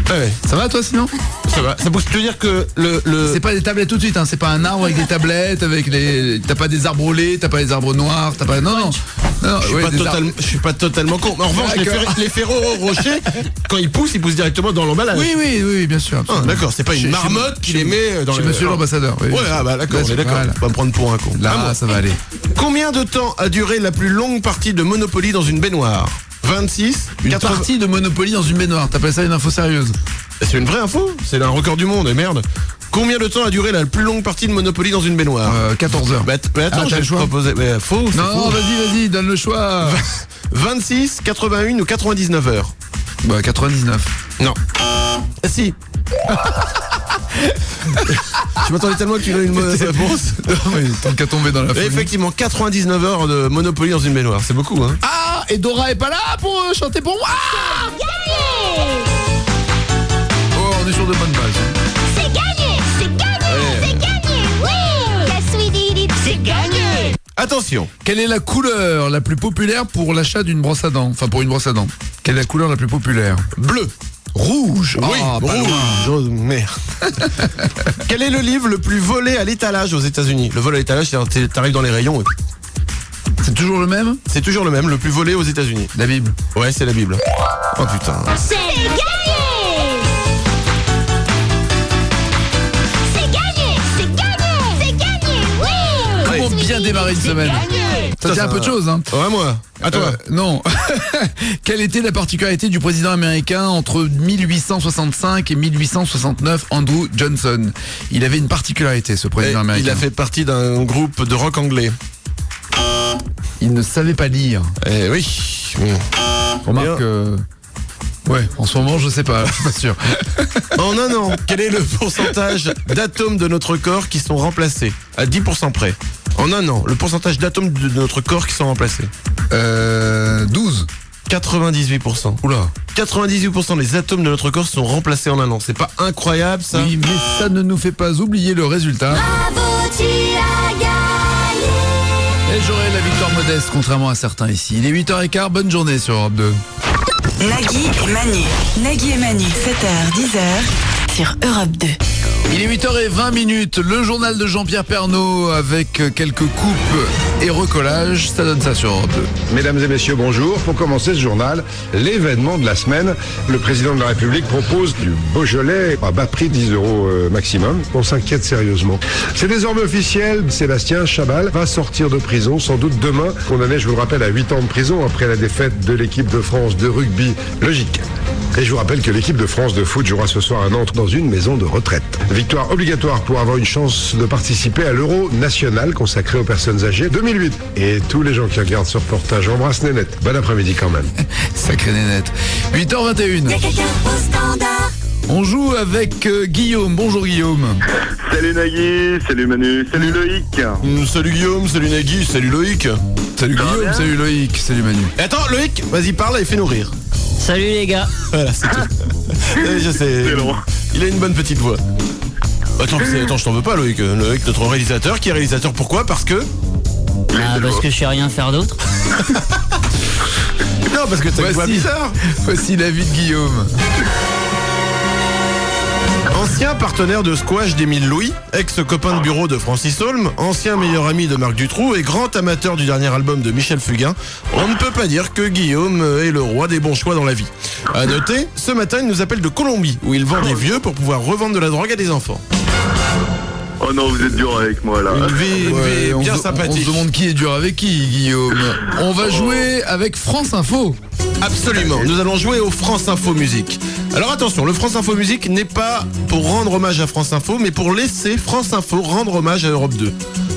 Ouais. Ça va toi sinon? Ça va. Ça pousse. Tu veux dire que le. C'est pas des tablettes tout de suite, hein. C'est pas un arbre avec des tablettes, avec les. T'as pas des arbres au lait, t'as pas les arbres noirs, t'as pas. Non. Je suis pas totalement con. Mais en revanche, les Ferrero Rocher, quand ils poussent directement dans l'emballage. Oui, bien sûr. Ah, d'accord, c'est pas une marmotte qui les met dans le. Monsieur l'ambassadeur. Oui. Ouais, ah bah d'accord, on est d'accord. Voilà. On va me prendre pour un con. Là, ça va aller. Combien de temps a duré la plus longue partie de Monopoly dans une baignoire? 26. Une partie de Monopoly dans une baignoire. T'appelles ça une info sérieuse? C'est une vraie info. C'est un record du monde. Et merde. Combien de temps a duré la plus longue partie de Monopoly dans une baignoire? 14 heures. Mais attends, je vais te proposer. Mais faux. Non, vas-y, donne le choix. 26, 81 ou 99 heures? Bah 99. Non. Ah si. Je m'attendais tellement que tu donnes une mauvaise réponse. Non, mais tant qu'à tomber dans la folie. Effectivement, 99 heures de Monopoly dans une baignoire. C'est beaucoup, hein. Ah, et Dora est pas là pour chanter pour moi. Oh, on est sur de bonnes bases. C'est gagné! C'est gagné! Oui! Yes, we did it! C'est gagné! Attention. Quelle est la couleur la plus populaire pour l'achat d'une brosse à dents? Enfin, pour une brosse à dents. Quelle est la couleur la plus populaire? Bleu. Rouge. Oui, rouge. Merde. Quel est le livre le plus volé à l'étalage aux États-Unis? Le vol à l'étalage, c'est t'arrives dans les rayons. Et... C'est toujours le même? C'est toujours le même, le plus volé aux États-Unis. La Bible. Ouais, c'est la Bible. Oh putain. C'est gagné! C'est gagné! C'est gagné! C'est gagné! Oui! Comment bien démarrer une semaine? Ça tient un peu de choses, hein. Ouais, moi. À toi. Non. Quelle était la particularité du président américain entre 1865 et 1869, Andrew Johnson? Il avait une particularité, ce président américain. Il a fait partie d'un groupe de rock anglais. Il ne savait pas lire. Eh oui. Remarque que... Ouais, en ce moment, je sais pas, je suis pas sûr. En un an, quel est le pourcentage d'atomes de notre corps qui sont remplacés? À 10% près. En un an, le pourcentage d'atomes de notre corps qui sont remplacés? 12. 98%. Oula. 98% des atomes de notre corps sont remplacés en un an. C'est pas incroyable, ça? Oui, mais ça ne nous fait pas oublier le résultat. Bravo, tu as gagné! Et j'aurai la victoire modeste, contrairement à certains ici. Il est 8h15, bonne journée sur Europe 2. Nagui et Manu. Nagui et Manu, 7h, 10h sur Europe 2. Il est 8h20, le journal de Jean-Pierre Pernaut avec quelques coupes et recollage, ça donne ça sur Europe 2. Mesdames et messieurs, bonjour. Pour commencer ce journal, l'événement de la semaine, le président de la République propose du Beaujolais à bas prix, 10 € maximum. On s'inquiète sérieusement. C'est désormais officiel, Sébastien Chabal va sortir de prison, sans doute demain, condamné, je vous le rappelle, à 8 ans de prison après la défaite de l'équipe de France de rugby. Logique. Et je vous rappelle que l'équipe de France de foot jouera ce soir à Nantes dans une maison de retraite. Victoire obligatoire pour avoir une chance de participer à l'Euro national consacré aux personnes âgées 2008. Et tous les gens qui regardent ce reportage, embrasse Nénette. Bon après-midi quand même. Sacré Nénette. 8h21. On joue avec Guillaume. Bonjour Guillaume. Salut Nagui, salut Manu, salut Loïc. Salut Guillaume, salut Nagui, salut Loïc. Salut Guillaume, salut Loïc, salut Manu. Attends Loïc, vas-y parle et fais-nous rire. Salut les gars. Voilà, c'est tout. Je sais. Il a une bonne petite voix. Attends, je t'en veux pas Loïc. Loïc, notre réalisateur, qui est réalisateur pourquoi? Parce que... parce que je sais rien faire d'autre. Non, parce que t'as une voix bizarre. Voici la vie de Guillaume. Ancien partenaire de squash d'Émile Louis, ex-copain de bureau de Francis Holm, ancien meilleur ami de Marc Dutroux et grand amateur du dernier album de Michel Fugain, on ne peut pas dire que Guillaume est le roi des bons choix dans la vie. À noter, ce matin il nous appelle de Colombie, où il vend des vieux pour pouvoir revendre de la drogue à des enfants. Oh non, vous êtes dur avec moi là. Une vie bien sympathique. On se demande qui est dur avec qui, Guillaume. On va jouer avec France Info. Absolument, nous allons jouer au France Info Musique. Alors attention, le France Info Musique n'est pas pour rendre hommage à France Info, mais pour laisser France Info rendre hommage à Europe 2.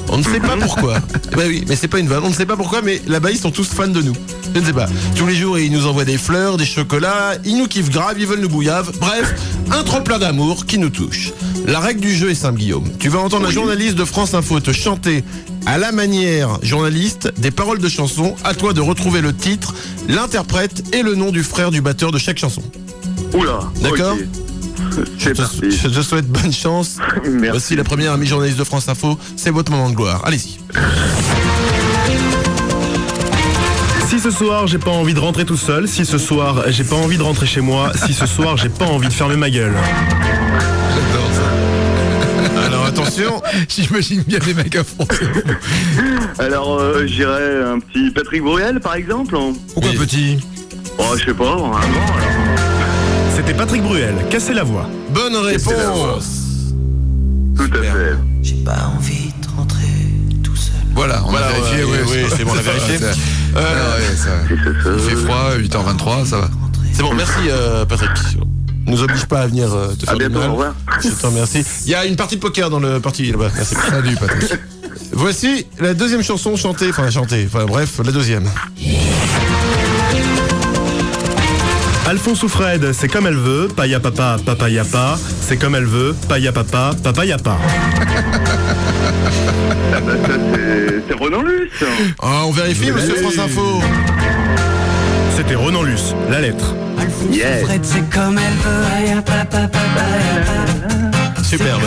On ne sait pas pourquoi. Bah oui, mais c'est pas une vanne. On ne sait pas pourquoi, mais là-bas ils sont tous fans de nous. Je ne sais pas. Tous les jours ils nous envoient des fleurs, des chocolats, ils nous kiffent grave, ils veulent nous bouillave. Bref, un trop plein d'amour qui nous touche. La règle du jeu est simple, Guillaume. Tu vas entendre un journaliste de France Info te chanter à la manière journaliste des paroles de chansons. À toi de retrouver le titre, l'interprète et le nom du frère du batteur de chaque chanson. Oula. D'accord. Okay. Je te souhaite bonne chance. Merci. Voici la première amie journaliste de France Info. C'est votre moment de gloire. Allez-y. Si ce soir j'ai pas envie de rentrer tout seul, si ce soir j'ai pas envie de rentrer chez moi, si ce soir j'ai pas envie de fermer ma gueule. J'adore ça. Alors attention, j'imagine bien les mecs à fond. Alors j'irais un petit Patrick Bruel par exemple. Pourquoi petit? Oh je sais pas, un grand alors. C'était Patrick Bruel, Casser la voix. Bonne réponse. Tout à fait. J'ai pas envie de rentrer tout seul. Voilà, on a vérifié, oui, c'est bon, on a vérifié. Il fait froid, 8h23, ça va. C'est bon, merci Patrick. Nous oblige pas à venir te faire du mal. Au revoir. Je te remercie. Il y a une partie de poker dans le parti là-bas. Merci. Salut Patrick. Voici la deuxième chanson chantée, bref, la deuxième. Alphonse ou Fred, c'est comme elle veut, paya papa, papa ya pas, c'est comme elle veut, paya papa, papa ya pas. Ah bah ça c'est Ronan Luce. Ah, on vérifie, monsieur France Info. C'était Ronan Luce, la lettre. Alphonse ou Fred, c'est comme elle veut, paya papa, papa ya pas. Superbe.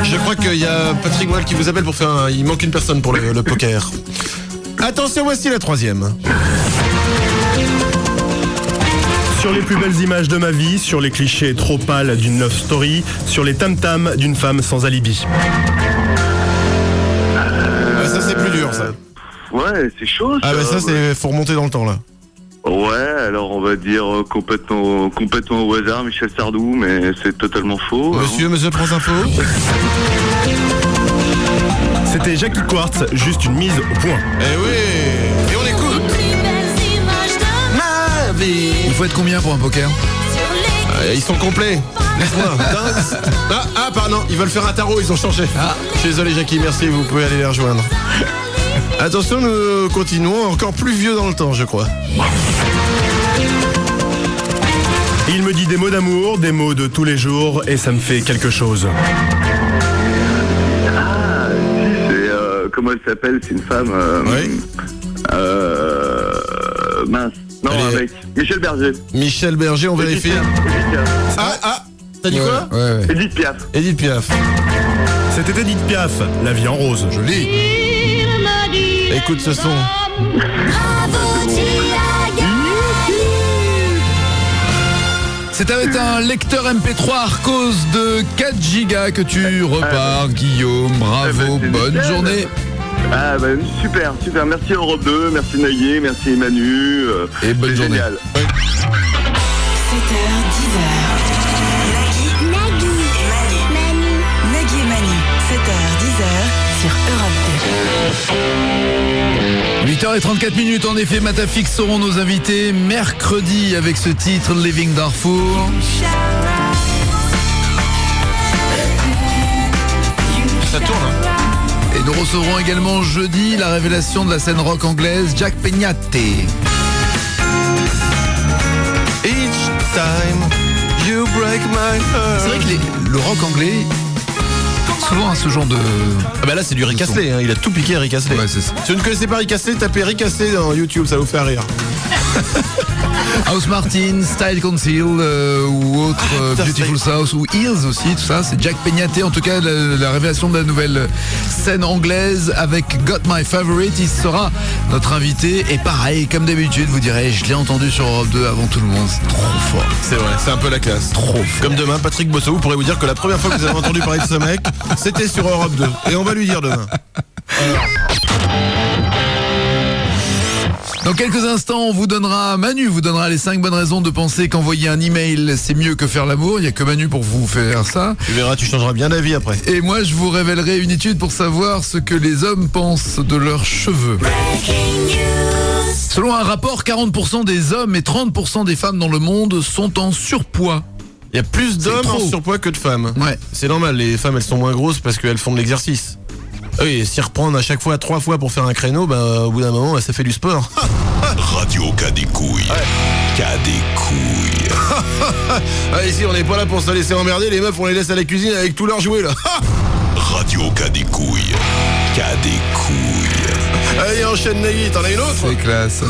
Je crois qu'il y a Patrick Bruel qui vous appelle pour faire un... Il manque une personne pour le poker. Attention, voici la troisième. Sur les plus belles images de ma vie, sur les clichés trop pâles d'une love story, sur les tam-tams d'une femme sans alibi. Ça c'est plus dur ça. Ouais, c'est chaud ça. Ah bah ça c'est... faut remonter dans le temps là. Ouais, alors on va dire complètement au hasard, Michel Sardou, mais c'est totalement faux. Monsieur de France Info. C'était Jackie Quartz, juste une mise au point. Eh oui. Et on écoute. Il faut être combien pour un poker? Ils sont complets. Laisse-moi. Pardon, ils veulent faire un tarot, ils ont changé. Je suis désolé Jackie, merci, vous pouvez aller les rejoindre. Attention, nous continuons, encore plus vieux dans le temps, je crois. Il me dit des mots d'amour, des mots de tous les jours, et ça me fait quelque chose. Ah, si, c'est... comment elle s'appelle? C'est une femme... Oui. Mince. Non, Allez. avec Michel Berger. Michel Berger, on vérifie. T'as dit quoi? Ouais. Edith Piaf. Edith Piaf. C'était Edith Piaf, La vie en rose. Joli. Écoute ce son. C'est avec un lecteur MP3 Arcos de 4 Go que tu repars, Guillaume. Bravo, bonne journée. Ah bah super, merci Europe 2, merci Nagui, merci Manu, et bonne journée. Génial. 7h, 10h. Nagui et Manu. 7h, 10h sur Europe 2. 8h34, en effet, Matafix seront nos invités mercredi avec ce titre Living Darfour. Ça tourne, hein. Et nous recevrons également jeudi la révélation de la scène rock anglaise, Jack Peñate. Each time you break my heart. C'est vrai que le rock anglais, souvent à ce genre de... Ah bah là c'est du Rick Astley, hein. Il a tout piqué à Rick Astley. Ouais, c'est ça. Si vous ne connaissez pas Rick Astley, tapez Rick Astley dans YouTube, ça va vous faire rire. House Martin, Style Council ou autre Beautiful South ou Eels aussi, tout ça, c'est Jack Peñate, en tout cas la révélation de la nouvelle scène anglaise avec Got My Favorite, il sera notre invité et pareil, comme d'habitude, vous direz, je l'ai entendu sur Europe 2 avant tout le monde, c'est trop fort. C'est vrai, c'est un peu la classe. Trop fort. Comme demain, Patrick Bosso pourrait vous dire que la première fois que vous avez entendu parler de ce mec, c'était sur Europe 2 et on va lui dire demain. Alors. Dans quelques instants, Manu vous donnera les 5 bonnes raisons de penser qu'envoyer un email c'est mieux que faire l'amour. Il n'y a que Manu pour vous faire ça. Tu verras, tu changeras bien d'avis après. Et moi, je vous révélerai une étude pour savoir ce que les hommes pensent de leurs cheveux. Selon un rapport, 40% des hommes et 30% des femmes dans le monde sont en surpoids. Il y a plus d'hommes en surpoids que de femmes. Ouais. C'est normal, les femmes elles sont moins grosses parce qu'elles font de l'exercice. Oui, s'y reprendre à chaque fois 3 fois pour faire un créneau, au bout d'un moment, ça fait du sport. Radio K des couilles. Ouais. K des couilles. Ah, ici, on n'est pas là pour se laisser emmerder, les meufs, on les laisse à la cuisine avec tous leurs jouets, là. Radio K des couilles. K des couilles. Allez, enchaîne Nagui, t'en as une autre? C'est classe.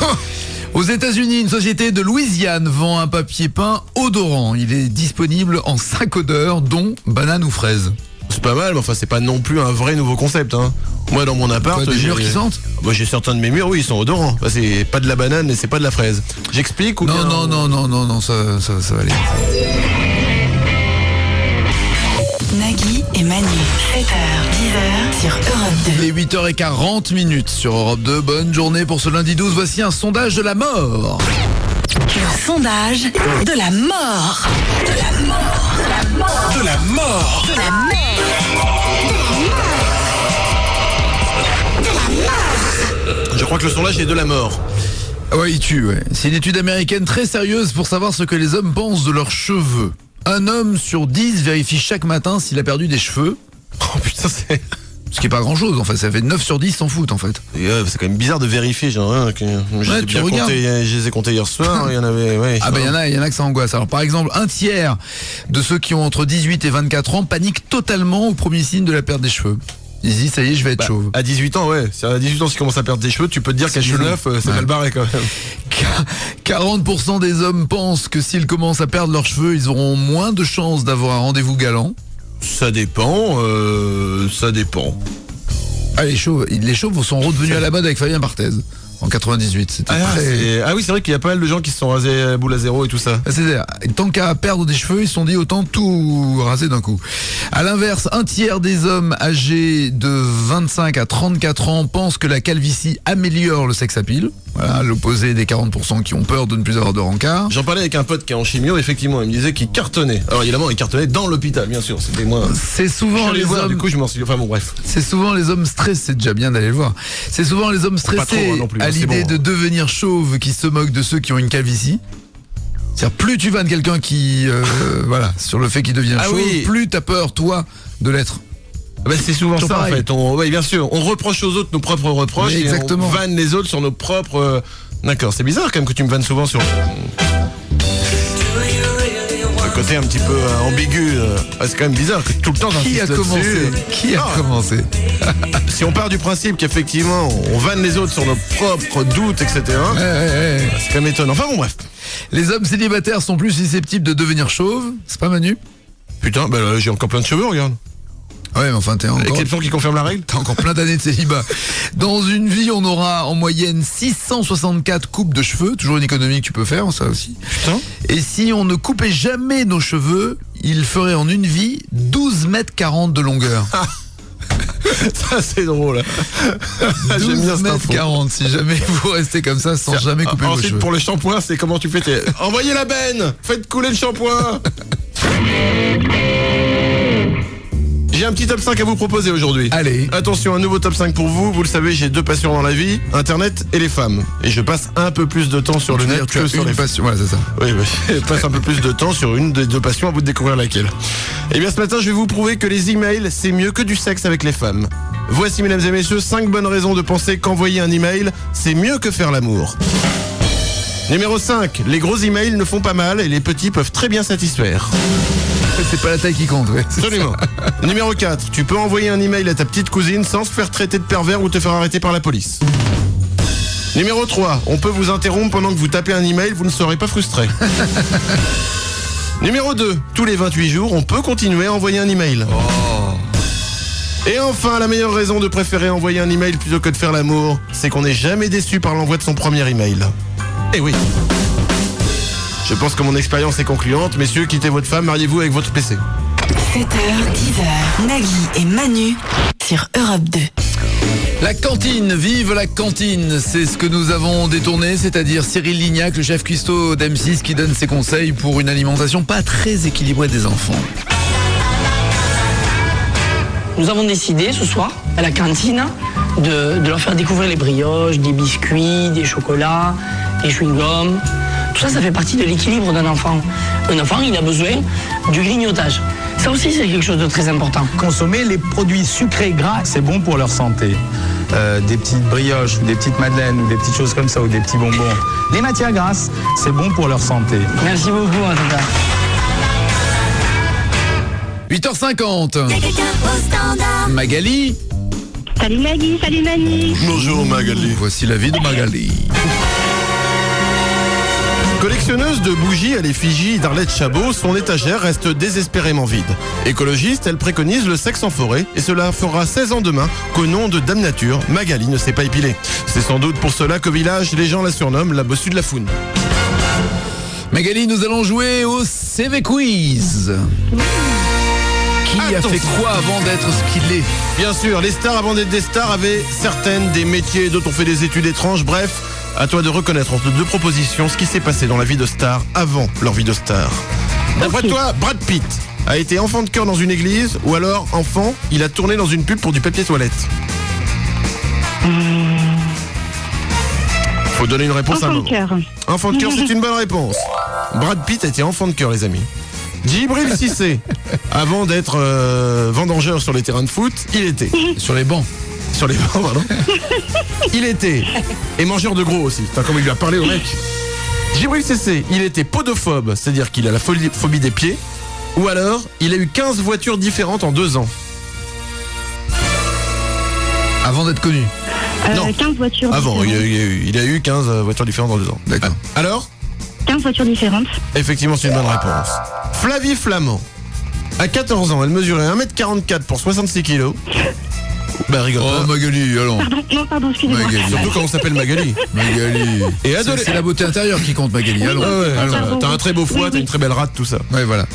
Aux États-Unis, une société de Louisiane vend un papier peint odorant. Il est disponible en 5 odeurs, dont banane ou fraise. C'est pas mal, mais enfin c'est pas non plus un vrai nouveau concept, hein. Moi dans mon appart, des murs qui sentent. J'ai certains de mes murs, oui, ils sont odorants. C'est pas de la banane et c'est pas de la fraise. J'explique ou non, bien... Non, ça va aller. Nagui et Manu, 7h, 10h sur Europe 2. Il est 8h40 sur Europe 2. Bonne journée pour ce lundi 12. Voici un sondage de la mort. Le sondage de la mort. De la mort. De la mort. De la mort. De la mort. Je crois que le sondage est de la mort. Ouais, il tue, ouais. C'est une étude américaine très sérieuse pour savoir ce que les hommes pensent de leurs cheveux. Un homme sur 10 vérifie chaque matin s'il a perdu des cheveux. Oh putain, c'est... Ce qui est pas grand chose en fait, ça fait 9 sur 10 s'en foutent en fait. C'est quand même bizarre de vérifier, genre, hein, je les ai comptés hier soir, il y en avait... Ouais, ah bah il y en a que ça angoisse. Alors par exemple, un tiers de ceux qui ont entre 18 et 24 ans paniquent totalement au premier signe de la perte des cheveux. Ils disent ça y est, je vais être chauve. À 18 ans, ouais. À 18 ans, si tu commences à perdre des cheveux, tu peux te dire qu'à 19, c'est mal barré quand même. 40% des hommes pensent que s'ils commencent à perdre leurs cheveux, ils auront moins de chances d'avoir un rendez-vous galant. Ça dépend, ça dépend. Ah, les chauves sont redevenus à la mode avec Fabien Barthez. En 98, c'était Ah oui, c'est vrai qu'il y a pas mal de gens qui se sont rasés à boule à zéro et tout ça. C'est-à-dire, tant qu'à perdre des cheveux, ils se sont dit autant tout raser d'un coup. À l'inverse, un tiers des hommes âgés de 25 à 34 ans pensent que la calvitie améliore le sex appeal. Voilà, à l'opposé des 40% qui ont peur de ne plus avoir de rencard. J'en parlais avec un pote qui est en chimio, effectivement, il me disait qu'il cartonnait. Alors évidemment, il cartonnait dans l'hôpital, bien sûr. C'était moins. C'est souvent les hommes. Du coup, je m'en suis. Enfin bon, bref. C'est souvent les hommes stressés. C'est déjà bien d'aller le voir. C'est souvent les hommes stressés à l'idée de devenir chauve qui se moquent de ceux qui ont une calvitie. C'est-à-dire, plus tu vannes quelqu'un qui, voilà, sur le fait qu'il devient chauve, plus t'as peur, toi, de l'être. Bah c'est souvent ça pareil. En fait. Bien sûr, on reproche aux autres nos propres reproches et on vanne les autres sur nos propres. D'accord, c'est bizarre quand même que tu me vannes souvent sur le côté un petit peu ambigu. C'est quand même bizarre que tout le temps Qui a commencé Si on part du principe qu'effectivement on vanne les autres sur nos propres doutes, etc. C'est quand même étonnant. Enfin bon, bref. Les hommes célibataires sont plus susceptibles de devenir chauves. C'est pas Manu? Putain, bah là, j'ai encore plein de cheveux, regarde. Ouais, mais enfin, t'es encore... L'exception qui confirme la règle. T'as encore plein d'années de célibat. Dans une vie, on aura en moyenne 664 coupes de cheveux. Toujours une économie que tu peux faire, ça aussi. Putain. Et si on ne coupait jamais nos cheveux, il ferait en une vie 12 mètres 40 de longueur. Ça c'est drôle. J'aime bien cette info. 12,40 m si jamais vous restez comme ça sans jamais couper vos Ensuite cheveux. pour le shampoing, c'est comment tu fais envoyez la benne. Faites couler le shampoing. J'ai un petit top 5 à vous proposer aujourd'hui. Allez. Attention, un nouveau top 5 pour vous. Vous le savez, j'ai 2 passions dans la vie, Internet et les femmes. Et je passe un peu plus de temps sur le net que sur les passions. Voilà, c'est ça. Oui, je passe un peu plus de temps sur une des 2 passions, à vous de découvrir laquelle. Et bien ce matin, je vais vous prouver que les emails, c'est mieux que du sexe avec les femmes. Voici, mesdames et messieurs, 5 bonnes raisons de penser qu'envoyer un email, c'est mieux que faire l'amour. Numéro 5, les gros emails ne font pas mal et les petits peuvent très bien satisfaire. C'est pas la taille qui compte, ouais. Absolument. Numéro 4, tu peux envoyer un email à ta petite cousine sans se faire traiter de pervers ou te faire arrêter par la police. Numéro 3, on peut vous interrompre pendant que vous tapez un email, vous ne serez pas frustré. Numéro 2, tous les 28 jours, on peut continuer à envoyer un email. Et enfin, la meilleure raison de préférer envoyer un email plutôt que de faire l'amour, c'est qu'on n'est jamais déçu par l'envoi de son premier email. Eh oui. Je pense que mon expérience est concluante. Messieurs, quittez votre femme, mariez-vous avec votre PC. 7h, 10h, Nagui et Manu sur Europe 2. La cantine, vive la cantine, c'est ce que nous avons détourné, c'est-à-dire Cyril Lignac, le chef cuistot d'M6 qui donne ses conseils pour une alimentation pas très équilibrée des enfants. Nous avons décidé ce soir, à la cantine, de leur faire découvrir les brioches, des biscuits, des chocolats, des chewing-gums. Tout ça, ça fait partie de l'équilibre d'un enfant. Un enfant, il a besoin du grignotage. Ça aussi, c'est quelque chose de très important. Consommer les produits sucrés gras, c'est bon pour leur santé. Des petites brioches, des petites madeleines, ou des petites choses comme ça, ou des petits bonbons. Les matières grasses, c'est bon pour leur santé. Merci beaucoup, en tout cas. 8h50. Magali. Salut Nagui, salut Manu. Bonjour Magali. Voici la vie de Magali. Collectionneuse de bougies à l'effigie d'Arlette Chabot, son étagère reste désespérément vide. Écologiste, elle préconise le sexe en forêt et cela fera 16 ans demain qu'au nom de Dame Nature, Magali ne s'est pas épilée. C'est sans doute pour cela qu'au village, les gens la surnomment la bossue de la foune. Magali, nous allons jouer au CV Quiz. Qui a fait quoi avant d'être ce qu'il est? Bien sûr, les stars avant d'être des stars avaient certaines des métiers, d'autres ont fait des études étranges, bref, à toi de reconnaître entre 2 propositions ce qui s'est passé dans la vie de star avant leur vie de star. D'après toi, Brad Pitt a été enfant de chœur dans une église ou alors, enfant, il a tourné dans une pub pour du papier toilette? Faut donner une réponse à un moment. Enfant de cœur, c'est une bonne réponse. Brad Pitt a été enfant de cœur, les amis. Djibril Cissé, avant d'être vendangeur sur les terrains de foot, il était sur les bancs. Sur les bancs, pardon. Il était et mangeur de gros aussi. Putain, comment il lui a parlé au mec. Djibril Cissé, il était podophobe, c'est-à-dire qu'il a la phobie des pieds. Ou alors, il a eu 15 voitures différentes en 2 ans. Avant d'être connu. Non. 15 voitures Avant, différentes. il a eu 15 voitures différentes en 2 ans. D'accord. Alors 15 voitures différentes. Effectivement, c'est une bonne réponse. Flavie Flamand. À 14 ans, elle mesurait 1m44 pour 66 kilos. Bah rigole pas. Oh Magali, allons. Pardon, excusez-moi. Magali. Surtout quand on s'appelle Magali. Magali. Et c'est la beauté intérieure qui compte, Magali. Allons. Ouais, t'as un très beau foie, t'as une très belle rate, tout ça. Ouais, voilà.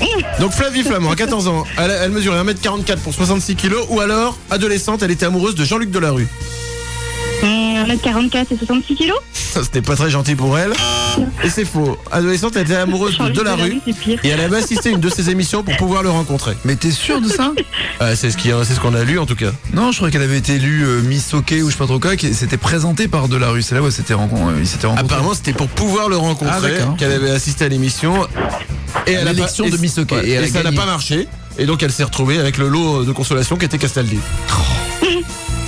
Donc Flavie Flamand, à 14 ans, elle mesurait 1m44 pour 66 kilos. Ou alors, adolescente, elle était amoureuse de Jean-Luc Delarue. 1m44 et 66 kilos. Ça, c'était pas très gentil pour elle. Et c'est faux. Adolescente, elle était amoureuse de Delarue. Et elle avait assisté à une de ses émissions pour pouvoir le rencontrer. Mais t'es sûr de ça? C'est ce qu'on a lu en tout cas. Non, je crois qu'elle avait été élue Miss Hockey ou je sais pas trop quoi, qui s'était présentée par Delarue. C'est là où ils s'étaient rencontrés. Apparemment, c'était pour pouvoir le rencontrer qu'elle avait assisté à l'émission. Et à l'élection de Miss Hockey. Ouais, et ça n'a pas marché. Et donc, elle s'est retrouvée avec le lot de consolation qui était Castaldi.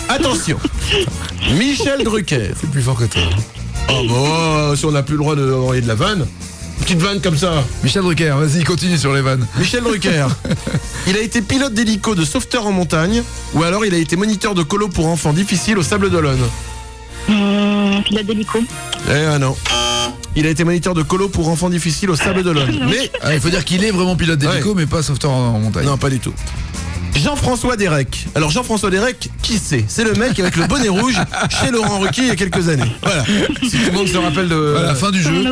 Attention, Michel Drucker. C'est plus fort que toi. Oh bah, si on n'a plus le droit d'envoyer de la vanne. Une petite vanne comme ça. Michel Drucker, vas-y, continue sur les vannes. Michel Drucker. Il a été pilote d'hélico de sauveteur en montagne. Ou alors il a été moniteur de colo pour enfants difficiles au Sable d'Olonne. Pilote d'hélico. Non. Il a été moniteur de colo pour enfants difficiles au Sable d'Olonne. Mais il faut dire qu'il est vraiment pilote d'hélico, mais pas sauveteur en montagne. Non, pas du tout. Jean-François Derek. Alors Jean-François Derek, qui c'est ? C'est le mec avec le bonnet rouge chez Laurent Ruquier il y a quelques années. Voilà. Si tout le monde se rappelle de... À la fin du jeu.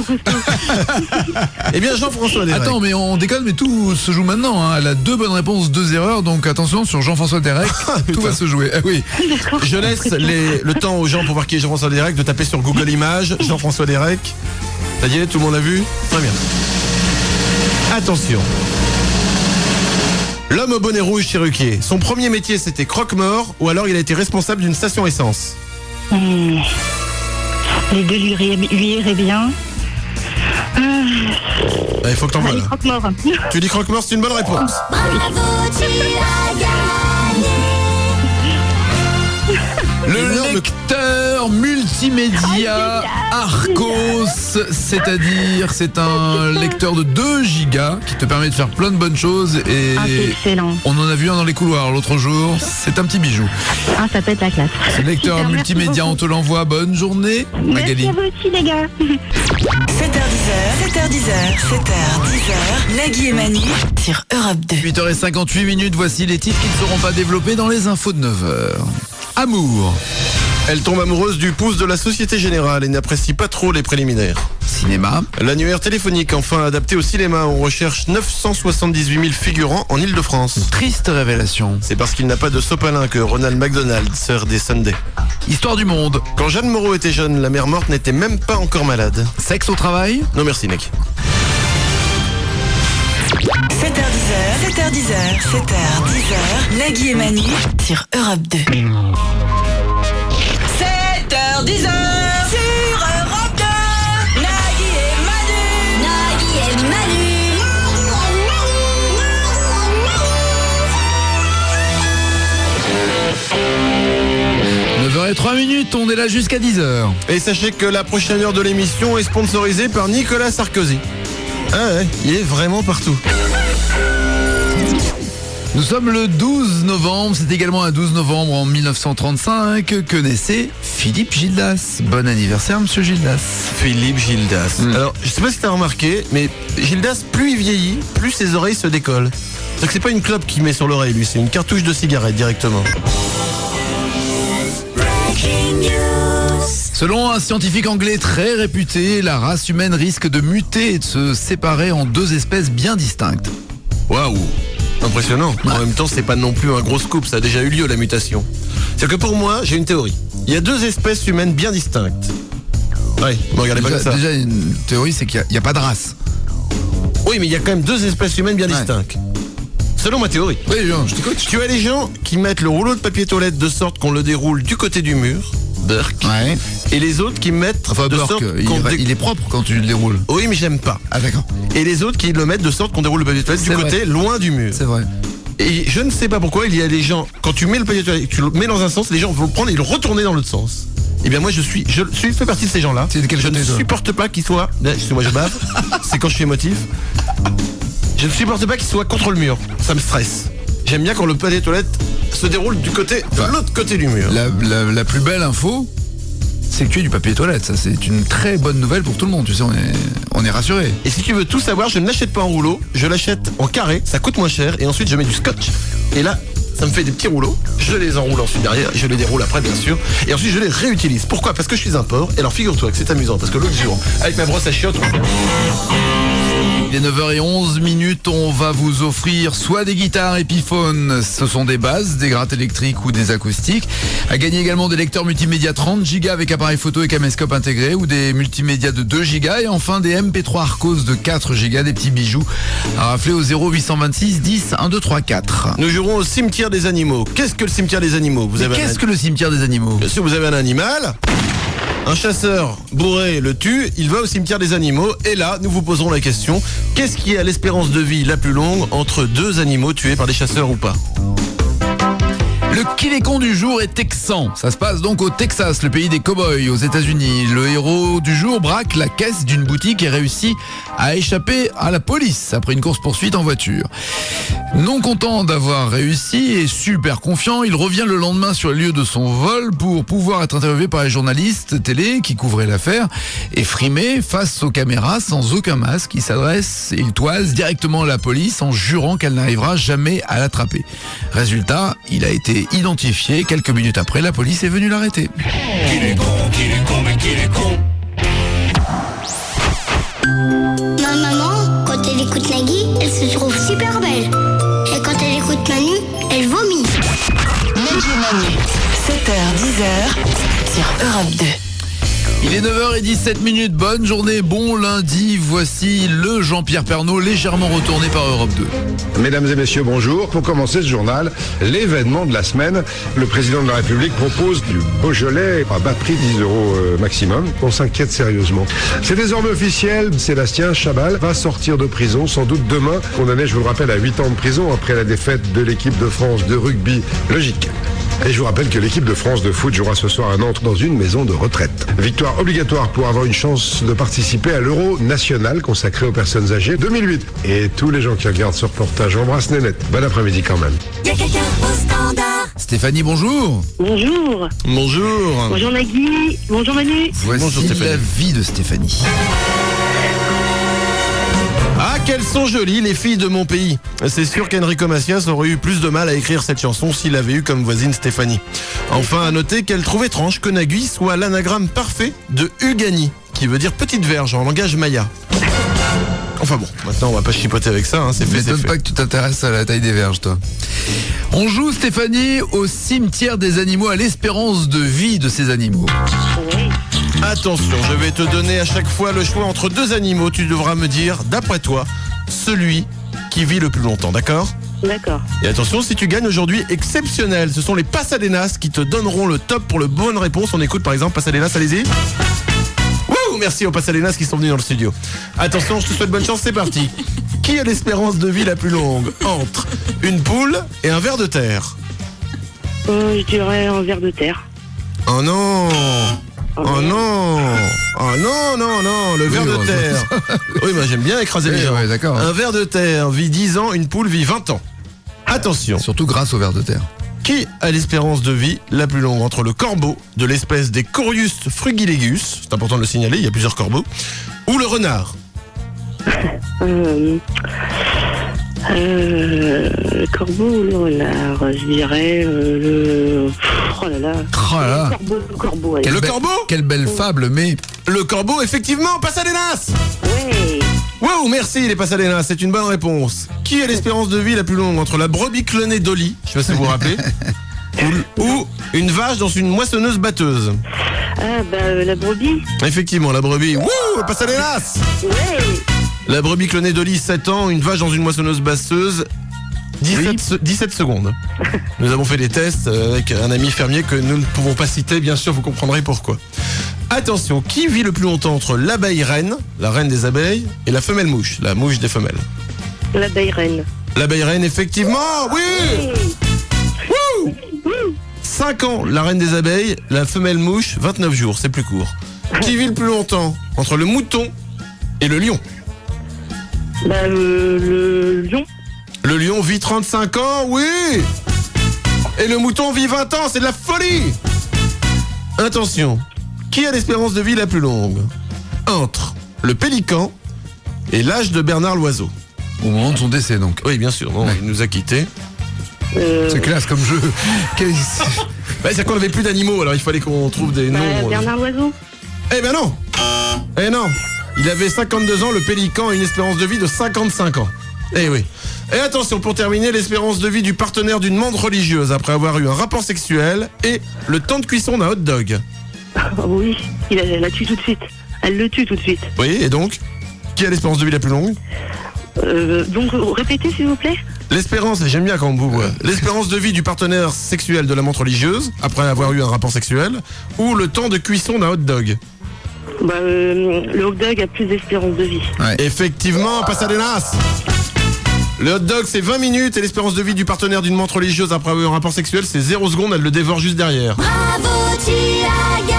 Eh bien Jean-François Derek. Attends, mais on déconne, mais tout se joue maintenant. Hein. Elle a 2 bonnes réponses, 2 erreurs. Donc attention, sur Jean-François Derek, tout va se jouer. Ah, oui. Je laisse le temps aux gens pour voir qui est Jean-François Derek de taper sur Google Images Jean-François Derek. Ça y est, tout le monde l'a vu ? Très bien. Attention. L'homme au bonnet rouge chez Ruquier. Son premier métier, c'était croque-mort, ou alors il a été responsable d'une station essence. Les deux lui iraient bien. Il faut que t'en voles. Croque-mort. Tu dis croque-mort, c'est une bonne réponse. Le lecteur multimédia Arcos, c'est-à-dire c'est un lecteur de 2 gigas qui te permet de faire plein de bonnes choses et c'est excellent. On en a vu un dans les couloirs l'autre jour, c'est un petit bijou. Ça pète la classe. Ce lecteur Super, multimédia, on te l'envoie. Bonne journée, Magali. Merci à vous aussi les gars. 7h10, Nagui et Manu sur Europe 2. 8h58, voici les titres qui ne seront pas développés dans les infos de 9h. Amour. Elle tombe amoureuse du pouce de la Société Générale et n'apprécie pas trop les préliminaires. Cinéma. L'annuaire téléphonique enfin adapté au cinéma. On recherche 978 000 figurants en Ile-de-France. Triste révélation. C'est parce qu'il n'a pas de sopalin que Ronald McDonald sert des Sundays. Histoire du monde. Quand Jeanne Moreau était jeune, la mère morte n'était même pas encore malade. Sexe au travail. Non merci mec. 7h10, Nagui et Manu sur Europe 2. 7h10 sur Europe 2. Nagui et Manu. 9h03, on est là jusqu'à 10h. Et sachez que la prochaine heure de l'émission est sponsorisée par Nicolas Sarkozy. Ah ouais, il est vraiment partout. Nous sommes le 12 novembre, c'est également un 12 novembre en 1935 que naissait Philippe Gildas. Bon anniversaire, monsieur Gildas. Philippe Gildas. Alors, je sais pas si t'as remarqué, mais Gildas, plus il vieillit, plus ses oreilles se décollent. C'est que c'est pas une clope qu'il met sur l'oreille, lui, c'est une cartouche de cigarette directement. Selon un scientifique anglais très réputé, la race humaine risque de muter et de se séparer en 2 espèces bien distinctes. Waouh, impressionnant. En même temps, c'est pas non plus un gros scoop, ça a déjà eu lieu la mutation. C'est-à-dire que pour moi, j'ai une théorie. Il y a 2 espèces humaines bien distinctes. Ouais, me regardez pas comme ça. Déjà, une théorie, c'est qu'il n'y a pas de race. Oui, mais il y a quand même 2 espèces humaines bien distinctes. Selon ma théorie. Oui, je t'écoute. Tu as les gens qui mettent le rouleau de papier toilette de sorte qu'on le déroule du côté du mur. Burk. Ouais. Et les autres qui mettent de Burk, sorte il est propre quand tu le déroules. Oui, mais j'aime pas. Ah d'accord. Et les autres qui le mettent de sorte qu'on déroule le papier toilette du côté loin du mur. C'est vrai. Et je ne sais pas pourquoi il y a des gens, quand tu mets le papier toilette, tu le mets dans un sens, les gens vont le prendre et le retourner dans l'autre sens. Eh bien moi je fais partie de ces gens-là. Je ne supporte pas qu'ils soient. Excusez-moi, je bave. C'est quand je suis émotif. Je ne supporte pas qu'ils soient contre le mur. Ça me stresse. J'aime bien quand le papier toilette se déroule de l'autre côté du mur. La plus belle info, c'est que tu as du papier toilette. Ça, c'est une très bonne nouvelle pour tout le monde. Tu sais, on est rassuré. Et si tu veux tout savoir, je ne l'achète pas en rouleau, je l'achète en carré, ça coûte moins cher, et ensuite je mets du scotch. Et là, ça me fait des petits rouleaux, je les enroule ensuite derrière, je les déroule après bien sûr, et ensuite je les réutilise. Pourquoi ? Parce que je suis un porc, et alors figure-toi que c'est amusant, parce que l'autre jour, avec ma brosse à chiottes... Il est 9h11, on va vous offrir soit des guitares Epiphone, ce sont des basses, des grattes électriques ou des acoustiques. À gagner également des lecteurs multimédia 30 Go avec appareil photo et caméscope intégré ou des multimédia de 2 Go et enfin des MP3 Arcos de 4 Go, des petits bijoux à rafler au 0826 10 1 2 3 4. Nous jouerons au cimetière des animaux. Qu'est-ce que le cimetière des animaux ? Qu'est-ce que le cimetière des animaux ? Bien sûr, vous avez un animal. Un chasseur bourré le tue, il va au cimetière des animaux et là, nous vous poserons la question, qu'est-ce qui a l'espérance de vie la plus longue entre 2 animaux tués par des chasseurs ou pas ? Le Kilécon du jour est texan. Ça se passe donc au Texas, le pays des cow-boys, aux États-Unis. Le héros du jour braque la caisse d'une boutique et réussit à échapper à la police après une course-poursuite en voiture. Non content d'avoir réussi et super confiant, il revient le lendemain sur le lieu de son vol pour pouvoir être interviewé par les journalistes télé qui couvraient l'affaire. Effrimé face aux caméras, sans aucun masque, il s'adresse et il toise directement à la police en jurant qu'elle n'arrivera jamais à l'attraper. Résultat, il a été identifié. Quelques minutes après, la police est venue l'arrêter. Qu'il est con, mais qu'il est con. Ma maman, quand elle écoute Nagui, elle se trouve super belle. Et quand elle écoute Manu, elle vomit. Nagui et Manu, 7h-10h sur Europe 2. Il est 9h17, bonne journée, bon lundi, voici le Jean-Pierre Pernaut légèrement retourné par Europe 2. Mesdames et messieurs, bonjour. Pour commencer ce journal, l'événement de la semaine, le président de la République propose du Beaujolais à bas prix 10 euros maximum. On s'inquiète sérieusement. C'est désormais officiel, Sébastien Chabal va sortir de prison, sans doute demain, condamné, je vous le rappelle, à 8 ans de prison après la défaite de l'équipe de France de rugby. Logique. Et je vous rappelle que l'équipe de France de foot jouera ce soir à Nantes dans une maison de retraite. Victoire obligatoire pour avoir une chance de participer à l'Euro national consacré aux personnes âgées 2008. Et tous les gens qui regardent ce reportage, embrasse Nénette. Bon après-midi quand même. Y'a quelqu'un au standard. Stéphanie, bonjour. Bonjour. Bonjour. Bonjour Nagui. Bonjour Manu. Voici Bonjour, Stéphanie. la vie de Stéphanie. Ah, qu'elles sont jolies, les filles de mon pays. C'est sûr qu'Enrico Macias aurait eu plus de mal à écrire cette chanson s'il avait eu comme voisine Stéphanie. Enfin, à noter qu'elle trouve étrange que Nagui soit l'anagramme parfait de Ugani, qui veut dire petite verge en langage maya. Enfin bon, maintenant on va pas chipoter avec ça, hein, c'est fait, c'est M'étonne fait. pas que tu t'intéresses à la taille des verges, toi. On joue, Stéphanie, au cimetière des animaux, à l'espérance de vie de ces animaux. Attention, je vais te donner à chaque fois le choix entre deux animaux. Tu devras me dire, d'après toi, celui qui vit le plus longtemps, d'accord ? D'accord. Et attention, si tu gagnes aujourd'hui, exceptionnel, ce sont les Pasadenas qui te donneront le top pour le bonne réponse. On écoute par exemple Pasadenas, allez-y. Wouh, merci aux Pasadenas qui sont venus dans le studio. Attention, je te souhaite bonne chance, c'est parti. Qui a l'espérance de vie la plus longue entre une poule et un ver de terre ? Je dirais un ver de terre. Oh non! Oh non! Oh non, non, non, le ver de terre. Oui, moi j'aime bien écraser les gens. Ouais, d'accord. Un ver de terre vit 10 ans, une poule vit 20 ans. Attention. Surtout grâce au ver de terre. Qui a l'espérance de vie la plus longue entre le corbeau, de l'espèce des Corius frugilegus, c'est important de le signaler, il y a plusieurs corbeaux, ou le renard? Le corbeau ou le renard, je dirais le... Oh là là. Oh là là. Le corbeau, allez. Le corbeau? Quelle belle fable, mais... Le corbeau, effectivement, Pasadenas! Ouais. Wow, merci les Pasadenas, c'est une bonne réponse. Qui a l'espérance de vie la plus longue entre la brebis clonée Dolly, je sais pas si vous vous rappelez, ou une vache dans une moissonneuse batteuse? Ah bah la brebis. Effectivement, la brebis. Wouh, Pasadenas! Ouais. La brebis clonée Dolly, 7 ans, une vache dans une moissonneuse basseuse, 17 secondes. Nous avons fait des tests avec un ami fermier que nous ne pouvons pas citer, bien sûr, vous comprendrez pourquoi. Attention, qui vit le plus longtemps entre l'abeille reine, la reine des abeilles, et la femelle mouche, la mouche des femelles? L'abeille reine. L'abeille reine, effectivement, oui! Wouh! 5 ans, la reine des abeilles, la femelle mouche, 29 jours, c'est plus court. Qui vit le plus longtemps entre le mouton et le lion? Bah le lion. Le lion vit 35 ans, oui! Et le mouton vit 20 ans, c'est de la folie! Attention, qui a l'espérance de vie la plus longue entre le pélican et l'âge de Bernard Loiseau? Au moment de son décès, donc. Oui, bien sûr, non, Ouais. il nous a quittés. C'est classe comme jeu. C'est qu'on n'avait plus d'animaux, alors il fallait qu'on trouve des noms. Bernard Loiseau. Eh ben non! Eh non! Il avait 52 ans, le pélican a une espérance de vie de 55 ans. Eh oui. Et attention, pour terminer, l'espérance de vie du partenaire d'une mande religieuse après avoir eu un rapport sexuel et le temps de cuisson d'un hot dog. Oui, elle la tue tout de suite. Elle le tue tout de suite. Oui, et donc, qui a l'espérance de vie la plus longue? Donc, répétez s'il vous plaît. L'espérance, j'aime bien quand on boue, ouais. L'espérance de vie du partenaire sexuel de la menthe religieuse après avoir eu un rapport sexuel ou le temps de cuisson d'un hot dog? Bah, le hot dog a plus d'espérance de vie. Ouais. Effectivement, Pasadenas. Le hot dog, c'est 20 minutes et l'espérance de vie du partenaire d'une montre religieuse après un rapport sexuel, c'est 0 secondes, elle le dévore juste derrière. Bravo, tu as gagné.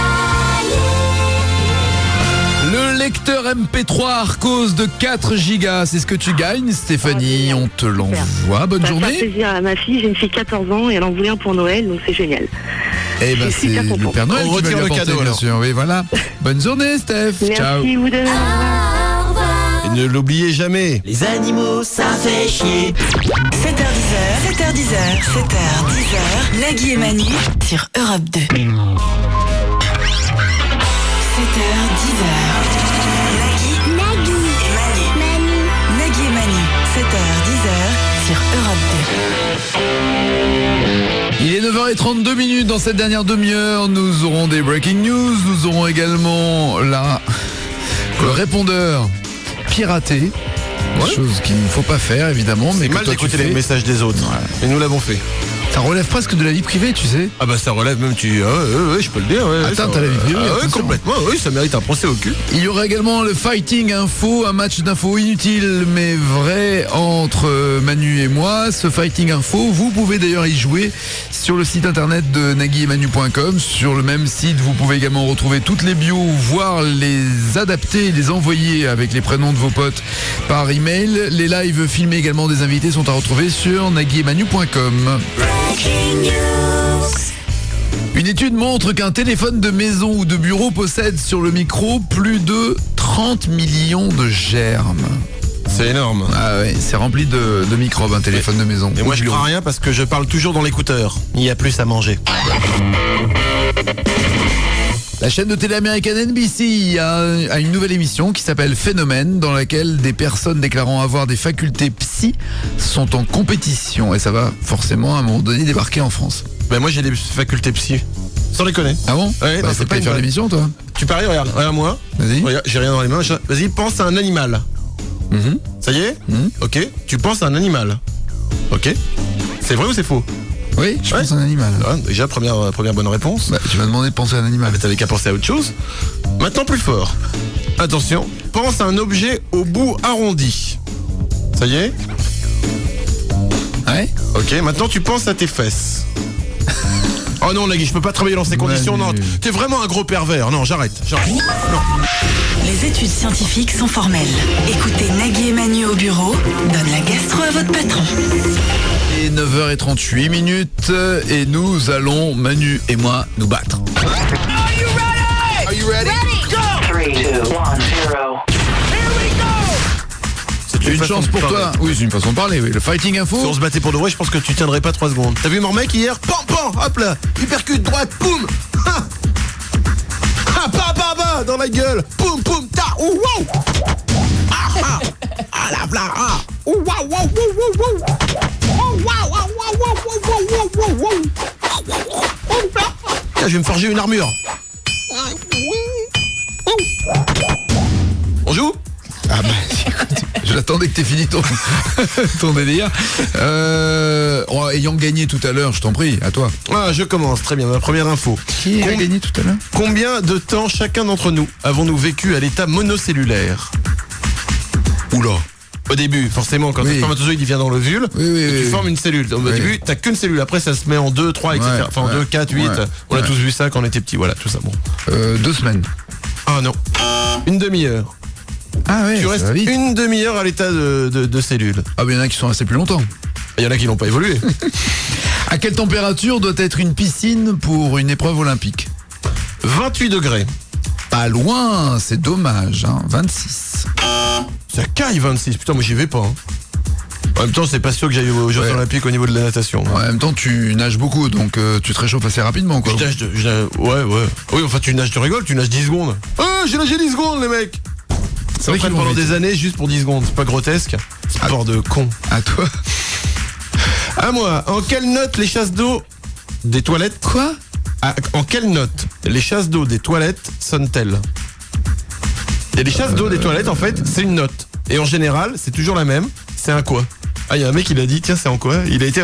Le lecteur MP3 Arcos de 4 gigas, c'est ce que tu gagnes, Stéphanie. On te l'envoie. Bonne Ça va journée. faire plaisir à ma fille. J'ai une fille de 14 ans et elle en voulait un pour Noël, donc c'est génial. Eh ben, Je suis c'est super le contente. Père Noël On qui va retire lui le apporter, cadeau, bien alors. sûr. Oui, voilà. Bonne journée, Steph. Ciao. Merci, vous deux. Et ne l'oubliez jamais. Les animaux, ça fait chier. 7h10, 7h10, Nagui et Manu sur Europe 2. 7h10. Nagui et Manu. 7h10 sur Europe 2. Il est 9h32 dans cette dernière demi-heure. Nous aurons des breaking news. Nous aurons également le répondeur piraté. Des choses qu'il ne faut pas faire, évidemment. Mais C'est que mal toi, tu d'écouter les fais. messages des autres. Et nous l'avons fait. Ça relève presque de la vie privée, tu sais. Ah bah ça relève même, ouais, je peux le dire. Ouais, Attends, ça- t'as la vie privée, Ah ouais, attention. complètement, oui, ça mérite un procès au cul. Il y aura également le Fighting Info, un match d'infos inutile mais vrai entre Manu et moi. Ce Fighting Info, vous pouvez d'ailleurs y jouer sur le site internet de naguietmanu.com. Sur le même site, vous pouvez également retrouver toutes les bios, voire les adapter et les envoyer avec les prénoms de vos potes par email. Les lives filmés également des invités sont à retrouver sur naguietmanu.com. Une étude montre qu'un téléphone de maison ou de bureau possède sur le micro plus de 30 millions de germes. C'est énorme. Ah ouais, c'est rempli de microbes, un téléphone de maison. Et moi je crains rien parce que je parle toujours dans l'écouteur. Il y a plus à manger. La chaîne de télé américaine NBC a une nouvelle émission qui s'appelle Phénomène, dans laquelle des personnes déclarant avoir des facultés psy sont en compétition. Et ça va forcément à un moment donné débarquer en France. Ben moi j'ai des facultés psy. Sans déconner. Ah bon? Ouais, Bah, non, faut c'est pas pas une faire blague. l'émission, toi. Tu paries, regarde moi. Vas-y. Regarde, j'ai rien dans les mains. Vas-y, pense à un animal. Ça y est? Ok. Tu penses à un animal. Ok. C'est vrai ou c'est faux? Oui, je pense à un animal. Ah, déjà, première bonne réponse. Bah, tu m'as demandé de penser à un animal. T'avais qu'à penser à autre chose. Maintenant, plus fort. Attention, pense à un objet au bout arrondi. Ça y est? Ouais. Ok, maintenant tu penses à tes fesses. Oh non, Nagui, je peux pas travailler dans ces conditions. Non, t'es vraiment un gros pervers. Non, j'arrête. Non. Les études scientifiques sont formelles. Écoutez Nagui et Manu au bureau, donne la gastro à votre patron. Et 9h38 et nous allons, Manu et moi, nous battre. Are you ready? Go! 3, 2, 1, 0. C'est une chance pour toi. Oui, c'est une façon de parler, oui. Le Fighting Info. Si on se battait pour de vrai, je pense que tu tiendrais pas 3 secondes. T'as vu mon mec hier? Pam, pam, hop là, hypercute droite, boum. Ah, bah, dans la gueule. Poum, poum, ta, ouh, wow. Ah, la vla, ah. Ouh, wow, wow, wow, wow, wow. Oh, wow, wow, wow, wow, wow, wow, wow. Tiens, je vais me forger une armure. On joue? Ah bah, écoute, j'attendais que t'aies fini ton délire. Ayant gagné tout à l'heure, je t'en prie, à toi. Ah, je commence, très bien, ma première info. Qui a gagné tout à l'heure? Combien de temps chacun d'entre nous avons-nous vécu à l'état monocellulaire? Oula. Au début, forcément, quand le spermatozoïde il vient dans l'ovule, tu formes une cellule. Donc, au début, t'as qu'une cellule. Après, ça se met en 2, 3, etc. Enfin, en 2, 4, 8. On a tous vu ça quand on était petits. Voilà, tout ça. Bon. 2 semaines. Ah non. Une demi-heure. Ah ouais. Tu restes une demi-heure à l'état de cellule. Ah, mais il y en a qui sont restés plus longtemps. Il y en a qui n'ont pas évolué. À quelle température doit être une piscine pour une épreuve olympique? 28 degrés. Pas loin, c'est dommage, hein. 26. Ça caille 26. Putain, moi j'y vais pas. Hein. En même temps, c'est pas sûr que j'aille aux Jeux Olympiques au niveau de la natation. En même temps, tu nages beaucoup, donc tu te réchauffes assez rapidement, quoi. Ouais. Oui, enfin, tu rigoles, tu nages 10 secondes. Ah, j'ai nagé 10 secondes, les mecs. Ça vrai prend qu'ils vont pendant vite. des années juste pour 10 secondes. C'est pas grotesque. Sport de con. À toi. À moi. En quelle note les chasses d'eau des toilettes? Quoi? En quelle note les chasses d'eau des toilettes sonnent-elles? Il y a des chasses d'eau des toilettes, en fait, c'est une note. Et en général, c'est toujours la même. C'est un quoi? Ah, il y a un mec, il a dit, tiens, c'est en quoi? Il a été...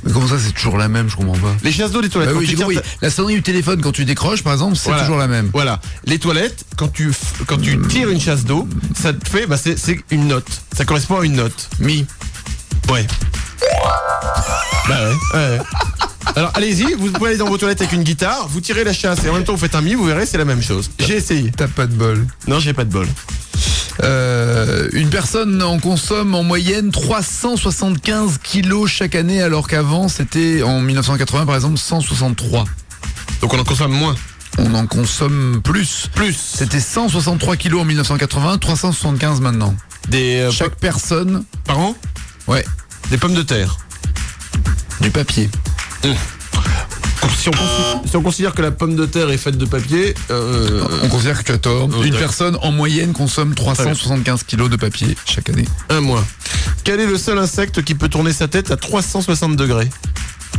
Mais comment ça, c'est toujours la même? Je comprends pas. Les chasses d'eau des toilettes. Bah quand oui, tu j'ai tires compris. La sonnerie du téléphone quand tu décroches, par exemple, c'est Voilà. toujours la même. Voilà. Les toilettes, quand tu tires une chasse d'eau, ça te fait, c'est une note. Ça correspond à une note. Mi. Ouais. Bah ouais. Alors allez-y, vous pouvez aller dans vos toilettes avec une guitare, vous tirez la chasse et en même temps vous faites un mi, vous verrez, c'est la même chose. J'ai essayé. T'as pas de bol. Non, j'ai pas de bol. Une personne en consomme en moyenne 375 kilos chaque année, alors qu'avant c'était en 1980 par exemple 163. Donc on en consomme moins. On en consomme plus. C'était 163 kilos en 1980, 375 maintenant. Chaque personne. Par an ? Ouais. Des pommes de terre. Du papier. Si on considère que la pomme de terre est faite de papier... On considère que tu as tort. Une personne en moyenne consomme 375 kilos de papier chaque année. Un mois. Quel est le seul insecte qui peut tourner sa tête à 360 degrés ?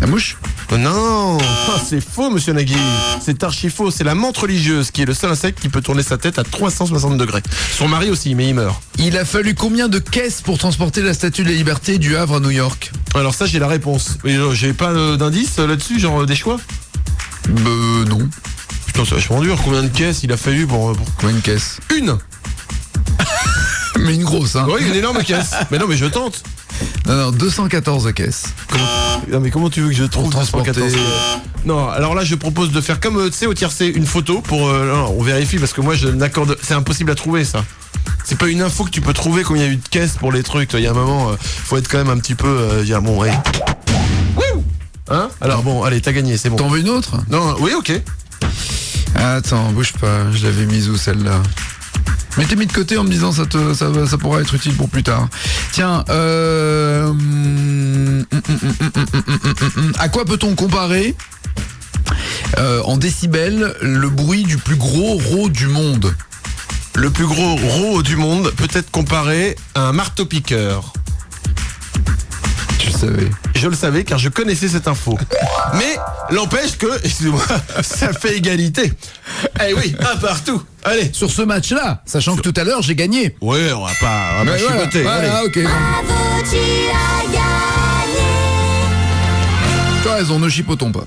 La mouche ? Non, c'est faux, monsieur Nagui. C'est archi faux. C'est la menthe religieuse qui est le seul insecte qui peut tourner sa tête à 360 degrés. Son mari aussi, mais il meurt. Il a fallu combien de caisses pour transporter la Statue de la Liberté du Havre à New York ? Alors ça, j'ai la réponse. Mais j'ai pas d'indice là-dessus, genre des choix ? Non. Putain, c'est vachement dur. Combien de caisses il a fallu pour... Combien de caisses ? Une. Mais une grosse, hein. Oui, une énorme caisse. Mais non, mais je tente. Non, 214 caisses. Non, mais comment tu veux que je trouve 214 Non, alors là, je propose de faire comme, tu sais, au tiercé, une photo pour... non, on vérifie, parce que moi, je n'accorde... C'est impossible à trouver, ça. C'est pas une info que tu peux trouver combien il y a eu de caisses pour les trucs. Il y a un moment, faut être quand même un petit peu... dire, bon, ouais. Hein ? Alors bon, allez, t'as gagné, c'est bon. T'en veux une autre ? Non, oui, ok. Attends, bouge pas, je l'avais mise où celle-là ? Mais t'es mis de côté en me disant ça pourra être utile pour plus tard. Tiens, à quoi peut-on comparer en décibels le bruit du plus gros rot du monde ? Le plus gros rot du monde peut être comparé à un marteau-piqueur. Je le savais. Je le savais car je connaissais cette info. Mais l'empêche que, excusez-moi, ça fait égalité. Eh oui, un partout. Allez. Sur ce match-là, sachant que tout à l'heure j'ai gagné. Ouais, on va pas chipoter. Voilà, ok. Tu as raison, ne chipotons pas.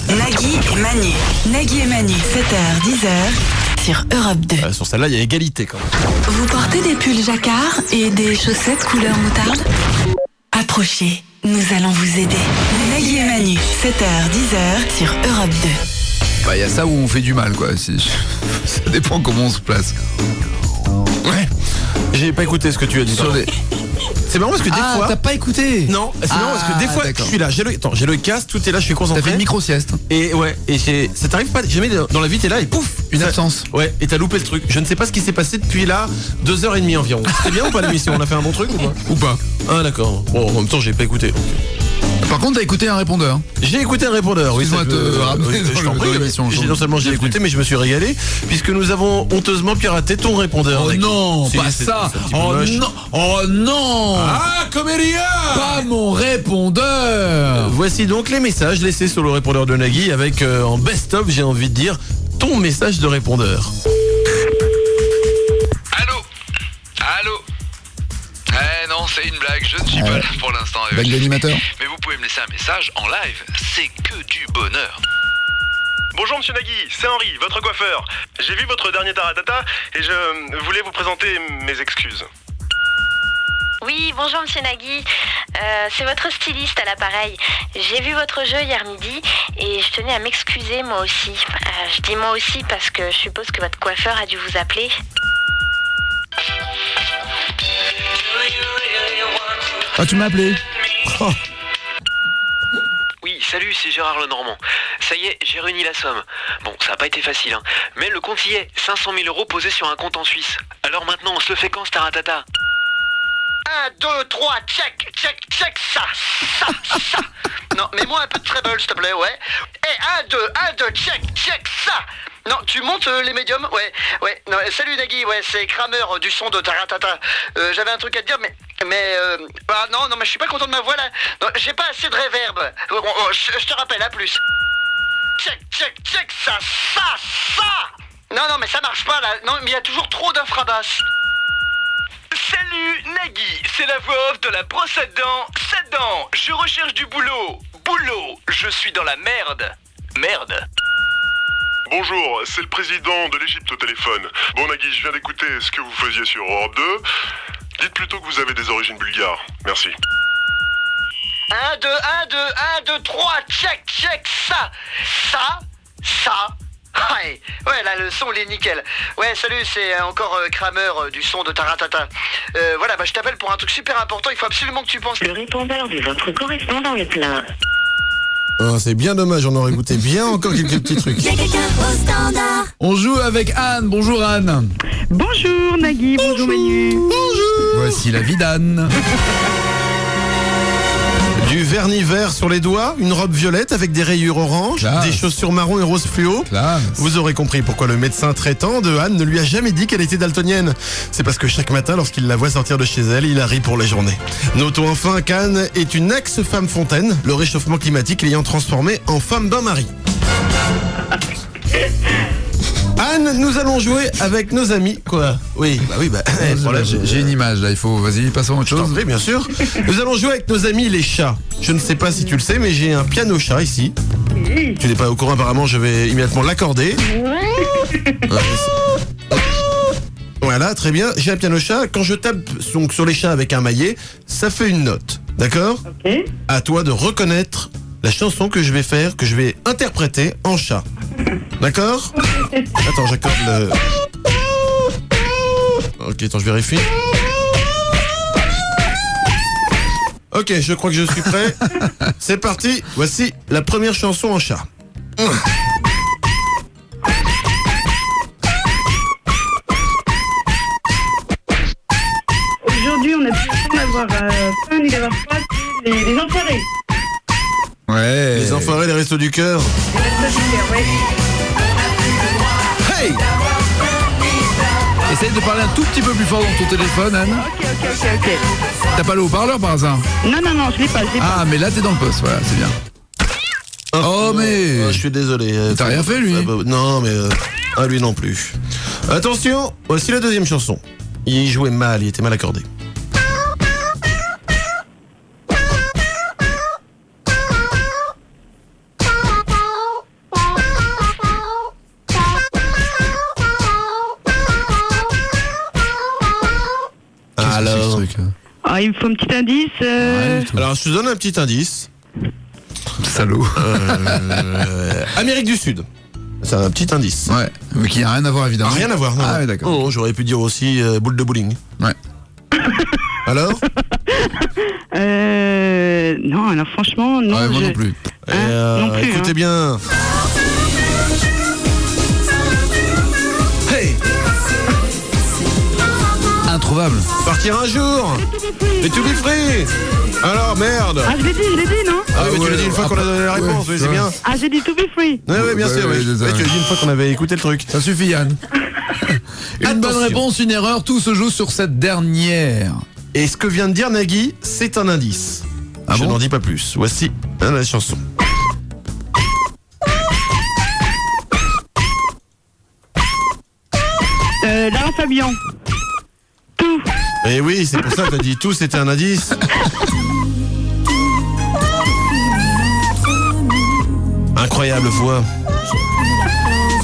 Nagui et Manu. Nagui et Manu, 7h, 10h sur Europe 2. Sur celle-là, il y a égalité quand même. Vous portez des pulls jacquard et des chaussettes couleur moutarde ? Approchez, nous allons vous aider. Nagui et Manu, 7h, 10h sur Europe 2. Bah, y a ça où on fait du mal, quoi. Ça dépend comment on se place. Ouais. J'ai pas écouté ce que tu as dit. C'est marrant parce que des fois... t'as pas écouté ? Non, c'est marrant parce que des fois, je suis là, j'ai le casque, tout est là, je suis concentré. T'as fait une micro-sieste. Et ouais, et ça t'arrive pas, jamais dans la vie, t'es là et pouf, une absence. Ouais, et t'as loupé le truc. Je ne sais pas ce qui s'est passé depuis là, 2h30 environ. C'était bien ou pas l'émission ? On a fait un bon truc ou pas ? Ou pas. Ah d'accord. Bon, en même temps, j'ai pas écouté. Par contre, t'as écouté un répondeur. J'ai écouté un répondeur, oui. Excuse-moi de te ramener dans l'émission. Non seulement j'ai écouté, mais je me suis régalé, puisque nous avons honteusement piraté ton répondeur. Oh non, pas ça. Oh non, oh non. Ah, Comédia. Pas mon répondeur. Voici donc les messages laissés sur le répondeur de Nagui avec, en best-of, j'ai envie de dire, ton message de répondeur. Allô ? Non, c'est une blague, je ne suis pas là pour l'instant. Blague d'animateur. Mais vous pouvez me laisser un message en live, c'est que du bonheur. Bonjour Monsieur Nagui, c'est Henri, votre coiffeur. J'ai vu votre dernier taratata et je voulais vous présenter mes excuses. Oui, bonjour Monsieur Nagui, c'est votre styliste à l'appareil. J'ai vu votre jeu hier midi et je tenais à m'excuser moi aussi. Je dis moi aussi parce que je suppose que votre coiffeur a dû vous appeler. Ah, tu m'as appelé. Oh. Oui, salut, c'est Gérard Lenormand. Ça y est, j'ai réuni la somme. Bon, ça n'a pas été facile, hein. Mais le compte y est, 500 000 € posés sur un compte en Suisse. Alors maintenant, on se le fait quand, ce taratata ? 1, 2, 3, check, ça. Non, mets-moi un peu de treble, s'il te plaît, ouais. Et 1, 2, check, ça. Non, tu montes les médiums, ouais. Non, salut Nagui, ouais, c'est Kramer du son de Taratata. J'avais un truc à te dire, mais non, mais je suis pas content de ma voix là. Non, j'ai pas assez de réverb. Je te rappelle, à plus. Check, ça. Non, mais ça marche pas là. Non, mais il y a toujours trop d'infrabasses. Salut Nagui, c'est la voix off de la brosse à dents, 7 dents. Je recherche du boulot, je suis dans la merde. Bonjour, c'est le président de l'Égypte au téléphone. Bon Nagui, je viens d'écouter ce que vous faisiez sur Europe 2. Dites plutôt que vous avez des origines bulgares. Merci. 1, 2, 1, 2, 1, 2, 3, check, ça. Ouais, là, le son, il est nickel. Ouais, salut, c'est encore Kramer du son de Taratata. Voilà, je t'appelle pour un truc super important, il faut absolument que tu penses... Le répondeur de votre correspondant est plein. Oh, c'est bien dommage, on aurait goûté bien encore quelques petits trucs. J'ai quelqu'un au standard. On joue avec Anne. Bonjour Anne. Bonjour Nagui, bonjour Manu. Bonjour. Voici la vie d'Anne. Du vernis vert sur les doigts, une robe violette avec des rayures oranges, des chaussures marron et rose fluo. Vous aurez compris pourquoi le médecin traitant de Anne ne lui a jamais dit qu'elle était daltonienne. C'est parce que chaque matin, lorsqu'il la voit sortir de chez elle, il a ri pour la journée. Notons enfin qu'Anne est une ex-femme fontaine, le réchauffement climatique l'ayant transformée en femme bain-marie. Anne, nous allons jouer avec nos amis. Quoi? Oui. Voilà, j'ai une image là, il faut... Vas-y, passons à autre chose. Bien sûr. Nous allons jouer avec nos amis les chats. Je ne sais pas si tu le sais, mais j'ai un piano chat ici. Tu n'es pas au courant, apparemment, je vais immédiatement l'accorder. Voilà, très bien. J'ai un piano chat. Quand je tape donc sur les chats avec un maillet, ça fait une note. D'accord? Ok. À toi de reconnaître la chanson que je vais faire, que je vais interpréter en chat. D'accord? Attends, j'accorde le... Ok, attends, je vérifie. Ok, je crois que je suis prêt. C'est parti, voici la première chanson en chat. Aujourd'hui, on a plus le temps d'avoir fun et d'avoir froid, c'est les enfoirés. Ouais. Les enfoirés, les restos du cœur. Les restos du cœur, ouais. Hey! Essaye de parler un tout petit peu plus fort dans ton téléphone, Anne. Ok. T'as pas le haut-parleur par hasard? Non, je l'ai pas. Ah, mais là t'es dans le poste, voilà, c'est bien. Oh, mais... je suis désolé. T'as rien fait, lui? Non, mais... lui non plus. Attention, voici la deuxième chanson. Il jouait mal, il était mal accordé. Alors... Ah, il me faut un petit indice. Alors, je te donne un petit indice. Salaud. Amérique du Sud. C'est un petit indice. Ouais, mais qui n'a rien à voir évidemment. Rien à voir, non. Ah ouais, d'accord. Oh, j'aurais pu dire aussi boule de bowling. Ouais. Alors Non, alors franchement, non. Ouais, moi non plus. Non plus. Écoutez bien. Hey! Introuvable. Partir un jour. Et to be free. Alors, merde. Ah, je l'ai dit, non? Ah oui, mais tu l'as dit une fois qu'on a donné la réponse, oui, c'est bien. Ah, j'ai dit to be free. Ouais, bien sûr, oui. Tu l'as dit une fois qu'on avait écouté le truc. Ça suffit, Yann. Une bonne réponse, une erreur, tout se joue sur cette dernière. Et ce que vient de dire Nagui, c'est un indice. Je n'en dis pas plus. Voici la chanson. Lara Fabian. Tout. Eh oui, c'est pour ça que t'as dit tout, c'était un indice. Incroyable voix.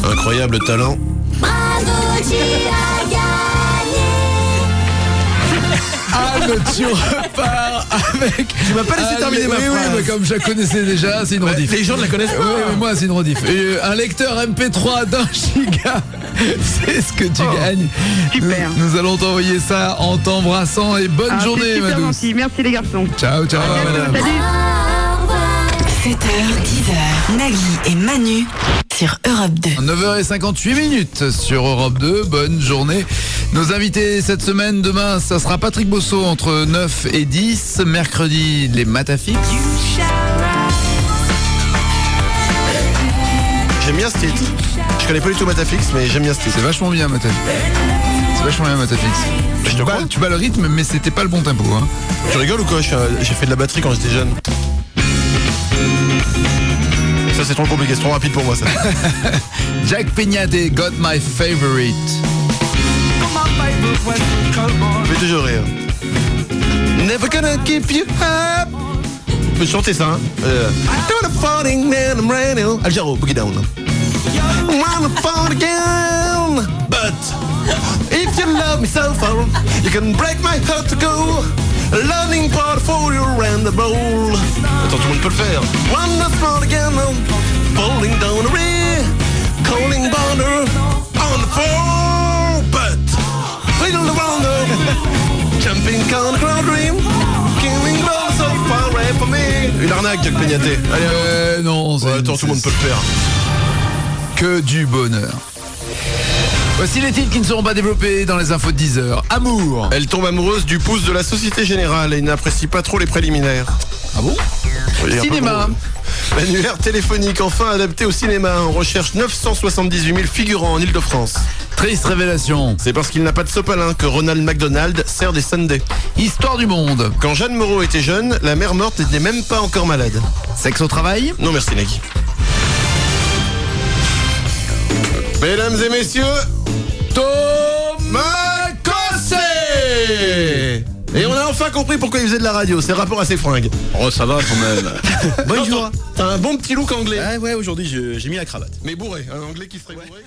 Incroyable talent. Bravo, tu as gagné. Anne, tu repars avec... Tu m'as pas laissé terminer ma phrase. Oui, mais comme je la connaissais déjà, c'est une rediff. Les gens ne la connaissent pas. Oui, mais moi c'est une rediff. Un lecteur MP3 d'1 giga, c'est ce que tu gagnes. Super. Nous allons t'envoyer ça en t'embrassant et bonne journée, ma douce. Gentil. Merci les garçons. Ciao, madame. Salut. 7h, 10h, Nagui et Manu sur Europe 2. 9h58 sur Europe 2, bonne journée. Nos invités cette semaine, demain, ça sera Patrick Bosso entre 9 et 10. Mercredi, les Matafix. J'aime bien ce titre. Je connais pas du tout Matafix, mais j'aime bien ce titre. C'est vachement bien, Matafix. C'est vachement bien, Matafix. Tu bats le rythme, mais c'était pas le bon tempo. Hein. Tu rigoles ou quoi? J'ai fait de la batterie quand j'étais jeune. Ça c'est trop compliqué, c'est trop rapide pour moi ça. Jack Peñate, Got My Favorite. Je vais toujours rire. Never gonna keep you up. Je peux chanter ça, hein. Aljaro, Boogie Down. Wanna fall again, but if you love me so far. You can break my heart to go. Learning portfolio and the bowl. Attends, tout le monde peut le faire. One that's not again. Falling down the ray. Calling border on the floor. But wiggle around the jumping on the crowd dream. Killing love so far away from me. Une arnaque, Jack Peñaté. Allez, non, ouais, attends, tout le monde peut le faire. Que du bonheur. Voici les titres qui ne seront pas développés dans les infos de 10h. Amour. Elle tombe amoureuse du pouce de la Société Générale et n'apprécie pas trop les préliminaires. Ah bon? Cinéma. L'annuaire téléphonique enfin adapté au cinéma. On recherche 978 000 figurants en Ile-de-France. Triste révélation. C'est parce qu'il n'a pas de sopalin que Ronald McDonald sert des sundaes. Histoire du monde. Quand Jeanne Moreau était jeune, la mère morte n'était même pas encore malade. Sexe au travail? Non merci Nagui. Mesdames et messieurs, Thomas Cossé. Et on a enfin compris pourquoi il faisait de la radio, c'est rapport à ses fringues. Oh ça va quand même. Bonjour. T'as un bon petit look anglais. Ouais aujourd'hui j'ai mis la cravate. Mais bourré, un anglais qui serait bourré.